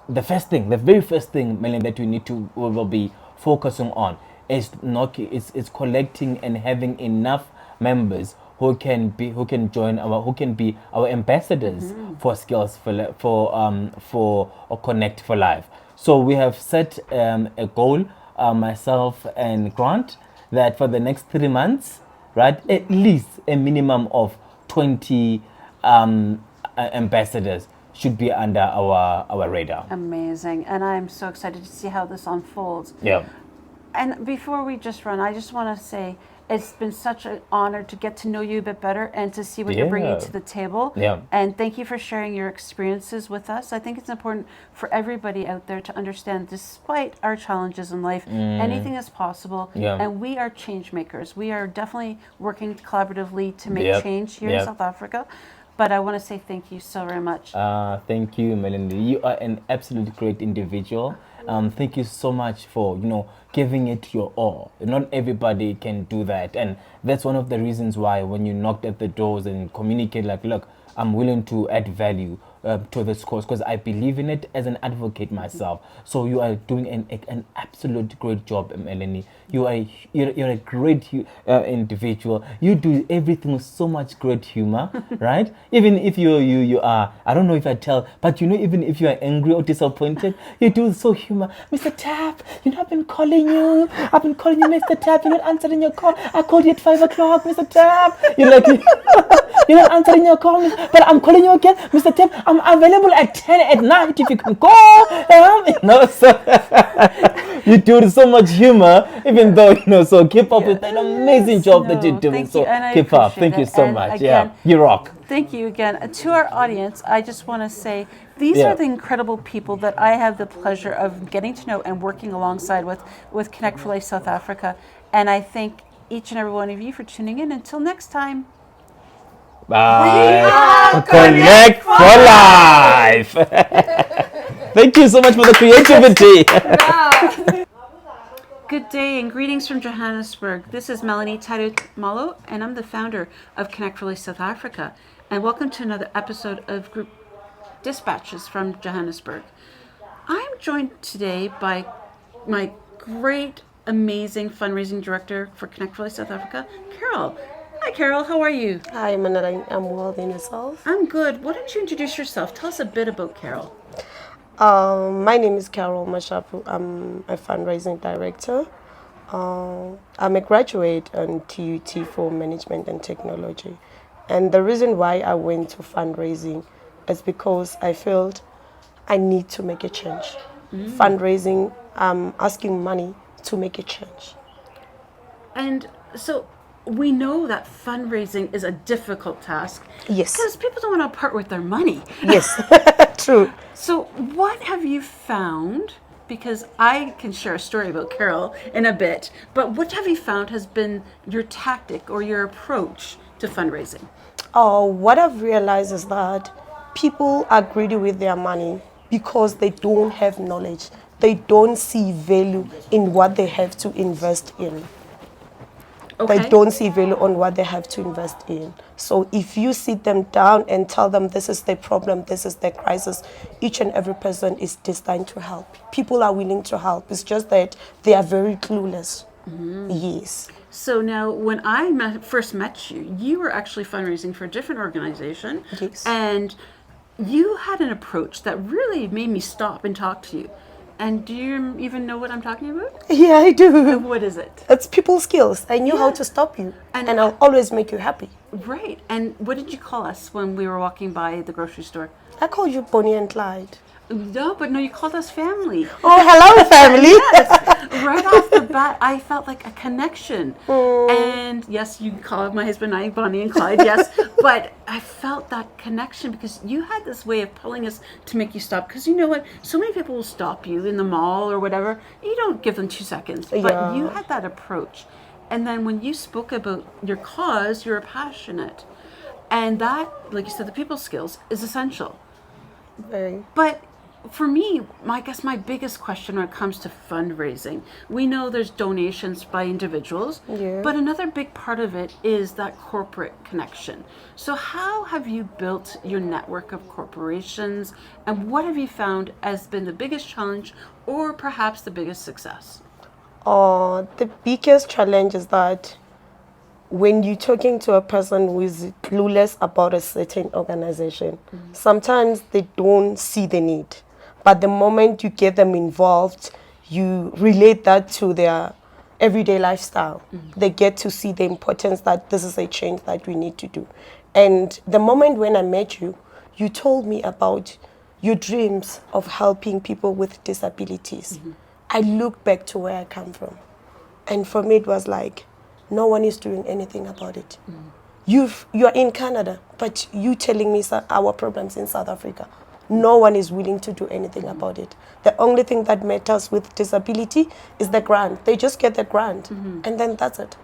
the very first thing, Melanie, that we will be focusing on is collecting and having enough members who can be our ambassadors for skills for Connect4Life. So we have set a goal, myself and Grant, that for the next 3 months, right, at least a minimum of 20 ambassadors should be under our radar. Amazing. And I'm so excited to see how this unfolds. Yeah. And before we just run, I just want to say it's been such an honor to get to know you a bit better and to see what you're bringing to the table. Yeah. And thank you for sharing your experiences with us. I think it's important for everybody out there to understand, despite our challenges in life, anything is possible. Yeah. And we are change makers. We are definitely working collaboratively to make change here in South Africa. But I want to say thank you so very much. Thank you, Melanie. You are an absolutely great individual. Thank you so much for, giving it your all. Not everybody can do that. And that's one of the reasons why when you knocked at the doors and communicate like, look, I'm willing to add value to this cause because I believe in it as an advocate myself. So you are doing an absolute great job, Melanie. You're a great individual. You do everything with so much great humor, right? Even if you are, I don't know if I tell, but even if you are angry or disappointed, you do so humor. Mr. Tap, I've been calling you, Mr. Tap. You're not answering your call. I called you at 5 o'clock, Mr. Tap. You're like, you're not answering your call, but I'm calling you again, Mr. Tap. I'm available at 10 at night if you can call. So you do so much humor, even though, so keep up with that amazing job that you're doing. So keep up. Thank you so much. Again, you rock. Thank you again. To our audience, I just want to say these are the incredible people that I have the pleasure of getting to know and working alongside with Connect4Life South Africa. And I thank each and every one of you for tuning in. Until next time. Bye. Connect4Life. Thank you so much for the creativity. Good day and greetings from Johannesburg. This is Melanie Taddeo-Nxumalo, and I'm the founder of Connect4Life South Africa. And welcome to another episode of Group Dispatches from Johannesburg. I'm joined today by my great, amazing fundraising director for Connect4Life South Africa, Carol. Hi, Carol. How are you? Hi, Melanie. I'm well, and yourself? I'm good. Why don't you introduce yourself? Tell us a bit about Carol. My name is Carol Mashapu. I'm a fundraising director. I'm a graduate on TUT for Management and Technology. And the reason why I went to fundraising is because I felt I need to make a change. Fundraising, asking money to make a change. And so we know that fundraising is a difficult task. Yes. Because people don't want to part with their money. Yes, true. So what have you found? Because I can share a story about Carol in a bit, but what have you found has been your tactic or your approach to fundraising? What I've realized is that people are greedy with their money because they don't have knowledge. They don't see value in what they have to invest in. Okay. They don't see value on what they have to invest in. So if you sit them down and tell them this is their problem, this is their crisis, each and every person is destined to help. People are willing to help. It's just that they are very clueless. Yes. So now, when I first met you, you were actually fundraising for a different organization. Yes. And you had an approach that really made me stop and talk to you. And do you even know what I'm talking about? Yeah, I do. What is it? It's people skills. I knew how to stop you. And I'll always make you happy. Right. And what did you call us when we were walking by the grocery store? I called you Bonnie and Clyde. No, you called us family. Oh, hello, family. Yes. Right off the bat, I felt like a connection. And yes, you call my husband and I Bonnie and Clyde, yes. But I felt that connection because you had this way of pulling us to make you stop. Because you know what? So many people will stop you in the mall or whatever. You don't give them 2 seconds. But you had that approach. And then when you spoke about your cause, you were passionate. And that, like you said, the people skills is essential. Very. But for me, I guess my biggest question when it comes to fundraising, we know there's donations by individuals, but another big part of it is that corporate connection. So how have you built your network of corporations, and what have you found has been the biggest challenge or perhaps the biggest success? The biggest challenge is that when you're talking to a person who is clueless about a certain organization, sometimes they don't see the need. But the moment you get them involved, you relate that to their everyday lifestyle. They get to see the importance that this is a change that we need to do. And the moment when I met you, you told me about your dreams of helping people with disabilities. I look back to where I come from. And for me, it was like, no one is doing anything about it. You're in Canada, but you telling me our problems in South Africa. No one is willing to do anything about it. The only thing that matters with disability is the grant. They just get the grant, and then that's it.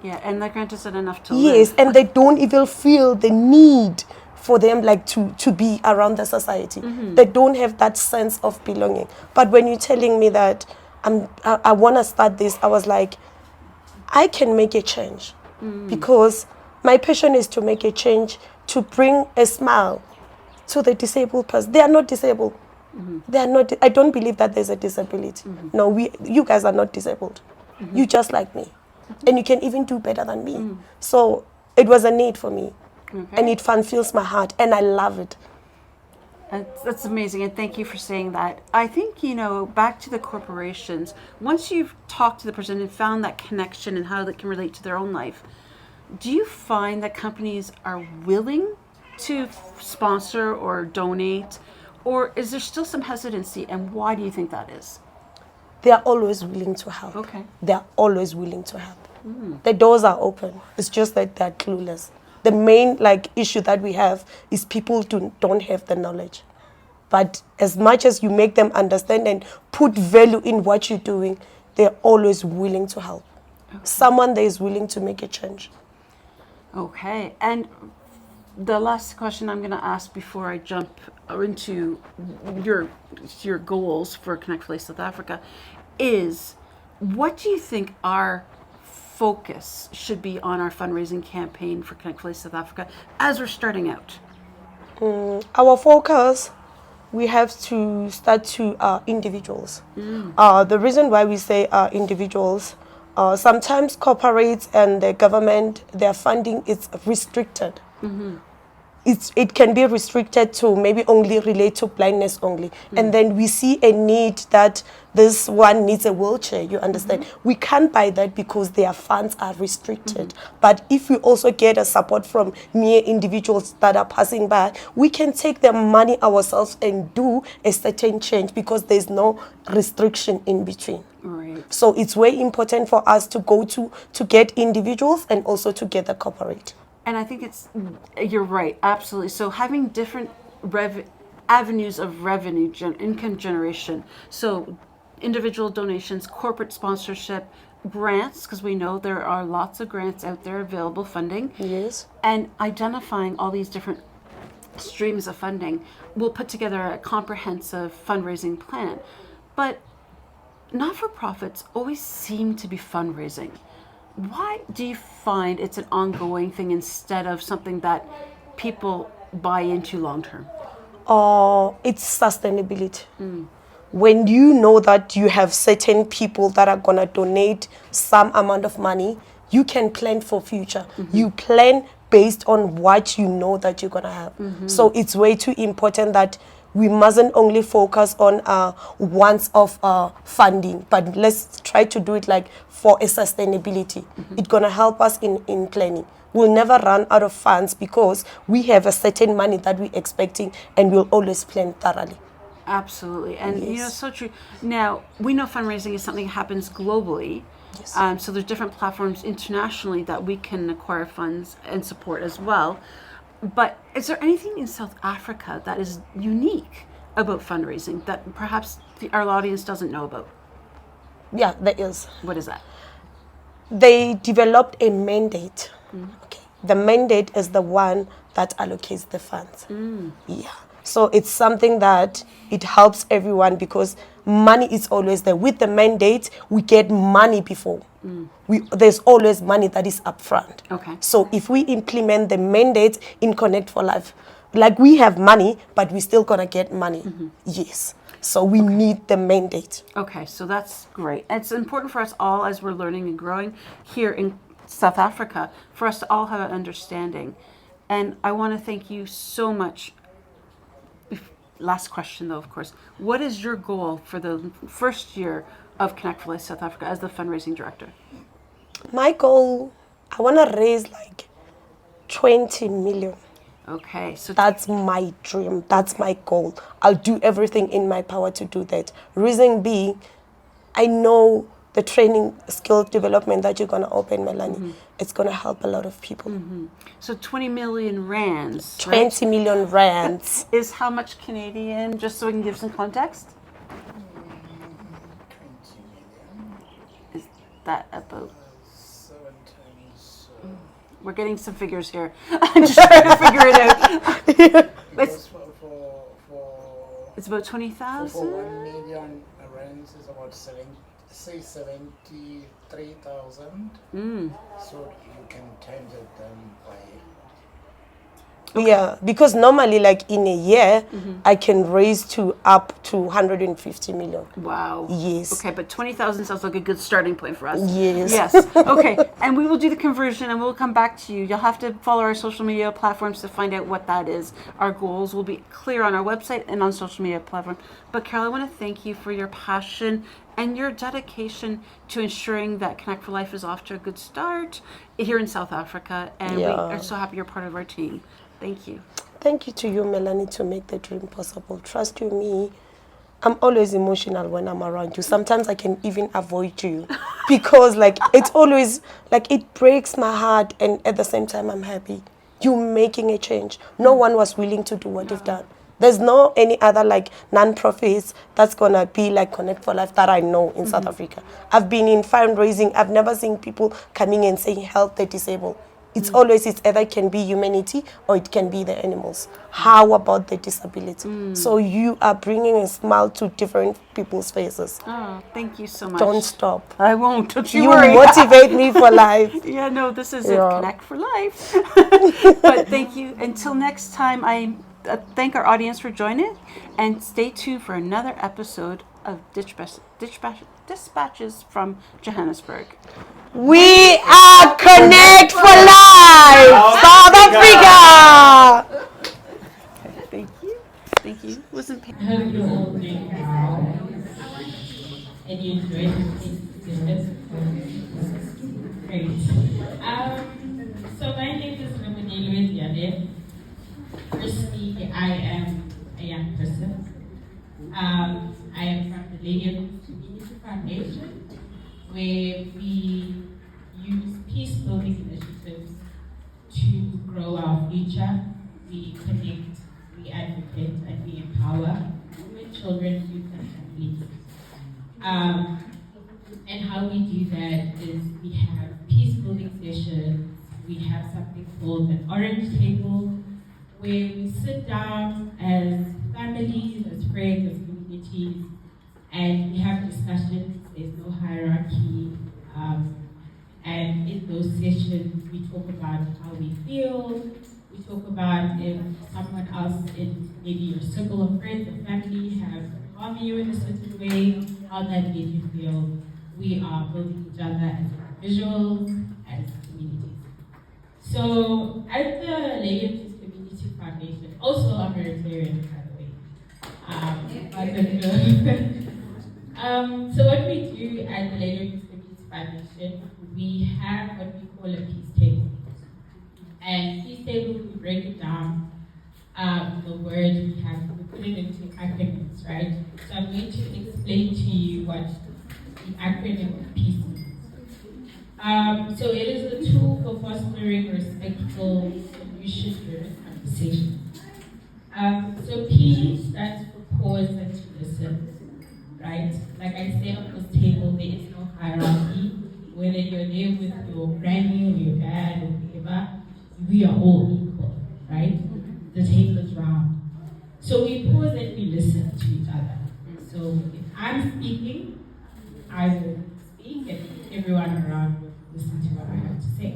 Yeah, and that grant isn't enough to Yes, live. and they don't even feel the need for them to be around the society. They don't have that sense of belonging. But when you're telling me that I want to start this, I was like, I can make a change because my passion is to make a change, to bring a smile to the disabled person. They are not disabled. They are not. I don't believe that there's a disability. No, you guys are not disabled. You just like me, and you can even do better than me. So it was a need for me, and it fills my heart, and I love it. That's amazing, and thank you for saying that. I think, back to the corporations, once you've talked to the person and found that connection and how they can relate to their own life, do you find that companies are willing to sponsor or donate, or is there still some hesitancy, and why do you think that is? They are always willing to help. Okay. They are always willing to help. The doors are open. It's just that they're clueless. The main issue that we have is people don't have the knowledge. But as much as you make them understand and put value in what you're doing, they're always willing to help. Someone that is willing to make a change. Okay, and the last question I'm going to ask before I jump into your goals for Connect4Life South Africa is, what do you think our focus should be on our fundraising campaign for Connect4Life South Africa as we're starting out? Our focus, we have to start to individuals. The reason why we say individuals, sometimes corporates and the government, their funding is restricted. it can be restricted to maybe only relate to blindness only. And then we see a need that this one needs a wheelchair, you understand? We can't buy that because their funds are restricted. But if we also get a support from mere individuals that are passing by, we can take the money ourselves and do a certain change because there's no restriction in between. Right. So it's very important for us to go to get individuals and also to get the corporate. And I think you're right, absolutely. So having different avenues of revenue, income generation. So individual donations, corporate sponsorship, grants, because we know there are lots of grants out there, available funding. Yes. And identifying all these different streams of funding, we'll put together a comprehensive fundraising plan. But not-for-profits always seem to be fundraising. Why do you find it's an ongoing thing instead of something that people buy into long-term? It's sustainability. When you know that you have certain people that are going to donate some amount of money, you can plan for future. You plan based on what you know that you're going to have. So it's way too important that we mustn't only focus on once of funding, but let's try to do it like for a sustainability. It's going to help us in planning. We'll never run out of funds because we have a certain money that we're expecting, and we'll always plan thoroughly. Absolutely. And you know, Yes. so true. Now, we know fundraising is something that happens globally. Yes. So there's different platforms internationally that we can acquire funds and support as well. But is there anything in South Africa that is unique about fundraising that perhaps our audience doesn't know about? Yeah, there is. What is that? They developed a mandate. Okay. The mandate is the one that allocates the funds. Yeah. So it's something that it helps everyone because money is always there. With the mandate, we get money before. There's always money that is upfront. Okay. So if we implement the mandate in Connect4Life, like we have money, but we still gonna get money. Yes. So we need the mandate. Okay, so that's great. It's important for us all as we're learning and growing here in South Africa, for us to all have an understanding. And I want to thank you so much. Last question though, of course. What is your goal for the first year of Connect4Life South Africa as the fundraising director? My goal, I want to raise like 20 million. Okay, so that's my dream. That's my goal. I'll do everything in my power to do that. Reason being, I know the training skill development that you're going to open, Melanie, it's going to help a lot of people. So 20 million rands. 20 million rands. Is how much Canadian, just so we can give some context? Is that about? We're getting some figures here. I'm just trying to figure it out. It's about 20,000? For 1 million rands is about 73,000. So you can times it by... Yeah, because normally like in a year, I can raise to up to 150 million. Wow. Yes. Okay, but 20,000 sounds like a good starting point for us. Yes. Yes. Okay, and we will do the conversion and we'll come back to you. You'll have to follow our social media platforms to find out what that is. Our goals will be clear on our website and on social media platforms. But Carol, I want to thank you for your passion and your dedication to ensuring that Connect4Life is off to a good start here in South Africa. And we are so happy you're part of our team. Thank you. Thank you to you, Melanie, to make the dream possible. Trust you, me. I'm always emotional when I'm around you. Sometimes I can even avoid you because like it's always like it breaks my heart, and at the same time I'm happy. You making a change. No one was willing to do what you've done. There's no any other like non-profits that's gonna be like Connect4Life that I know in South Africa. I've been in fundraising. I've never seen people coming and saying help the disabled. It's always, it's either can be humanity or it can be the animals. How about the disability? So you are bringing a smile to different people's faces. Oh, thank you so much. Don't stop. I won't. Don't you You worry. motivate me for life. Yeah, no, this is it. Connect4Life. But thank you. Until next time, I thank our audience for joining, and stay tuned for another episode of Dispatches from Johannesburg. We are Connect4Life, South Africa. Thank you. Thank you. Wasn't I hope you're all doing well and you enjoy the Great. So my name is Melanie Taddeo-Nxumalo. Firstly, I am a young person. I am from the Lady of Community Foundation, where we use peace building initiatives to grow our future. We connect, we advocate, and we empower women, children, youth, and families. And how we do that is we have peace building sessions, we have something called an orange table, where we sit down as families, as friends, as communities, and we have discussions. There's no hierarchy. And in those sessions, we talk about how we feel. We talk about if someone else in maybe your circle of friends or family have harmed you in a certain way, how that made you feel. We are building each other as individuals, as communities. So at the Lady of Peace Community Foundation, also a Veritarian, by the way. So what we do at the Lady of Peace Community Foundation, we have what we call a peace table. And peace table, we break it down. The word we put it into acronyms, right? So I'm going to explain to you what the acronym of peace means. So it is a tool for fostering respectful, solution-driven conversation. So P stands for pause and to listen, right? Like I said on this table, there is no hierarchy. Whether you're there with your granny or your dad or whoever, we are all equal, right? The table is round. So we pause and we listen to each other. So if I'm speaking, I will speak and everyone around will listen to what I have to say.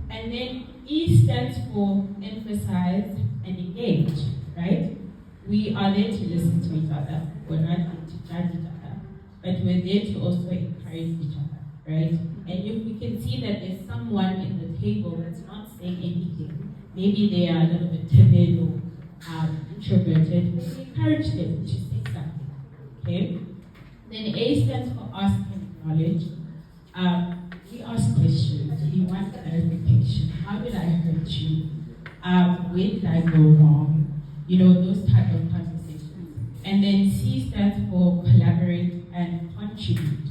And then E stands for emphasize and engage, right? We are there to listen to each other. We're not there to judge each other, but we're there to also encourage each other, right? And if we can see that there's someone in the table that's not saying anything, maybe they are a little bit timid or introverted, we encourage them to say something, okay? Then A stands for ask and acknowledge. We ask questions, we want clarification. How did I hurt you? Where did I go wrong? You know, those type of conversations. And then C stands for collaborate and contribute.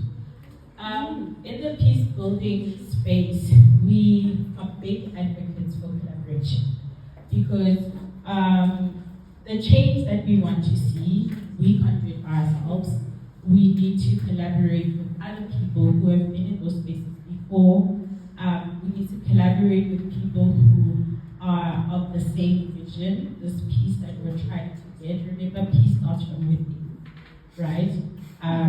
In the peace building space, we are big advocates for collaboration because the change that we want to see, we can't do it by ourselves. We need to collaborate with other people who have been in those spaces before. We need to collaborate with people who are of the same vision, this peace that we're trying to get. Remember, peace starts from within, right?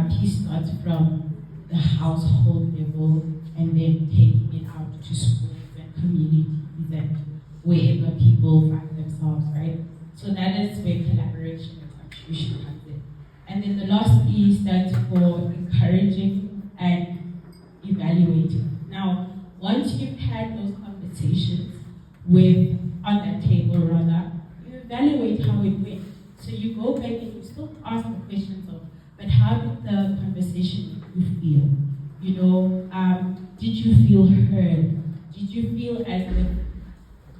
Peace starts from the household level and then taking it out to schools and communities and wherever people find themselves, right? So that is where collaboration and contribution comes in. And then the last E stands for encouraging and evaluating. Now, once you've had those conversations on that table rather, you evaluate how it went. So you go back and you still ask the questions of, but how did the conversation make you feel? You know, did you feel heard? Did you feel as if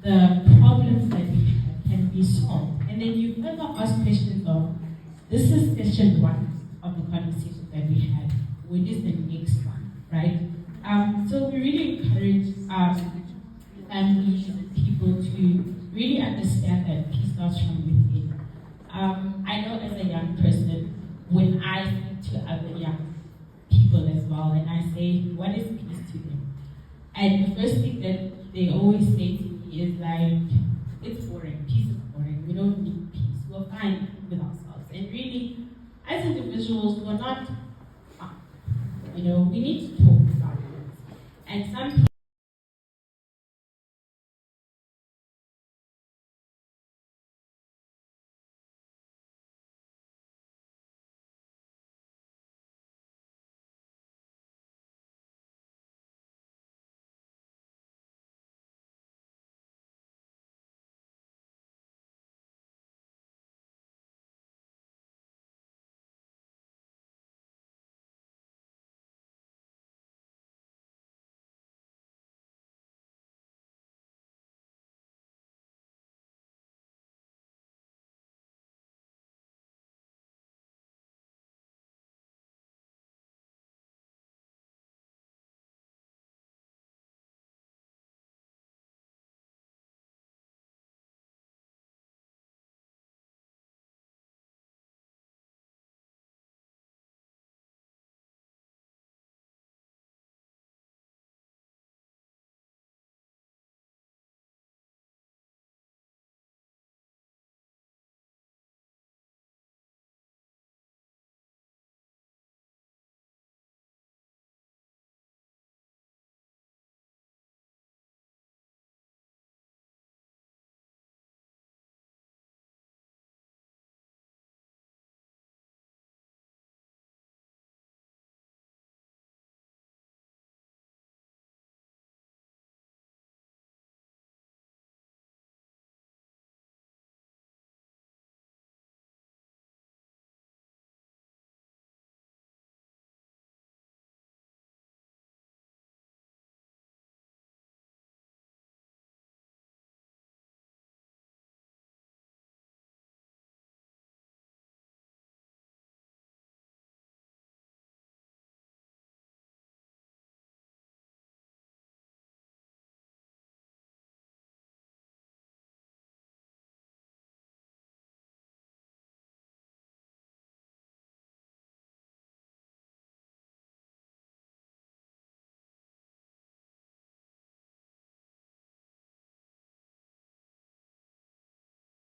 the problems that we had can be solved? And then you further ask questions of, this is session 1 of the conversation that we had. What is the next one, right? So we really encourage families and people to really understand that peace starts from within. I know as a young person, when I speak to other young people as well, and I say, what is peace to them? And the first thing that they always say to me is like, it's boring, peace is boring, we don't need peace, we're fine with ourselves. And really, as individuals, we're not fine. You know, we need to talk about it. And some people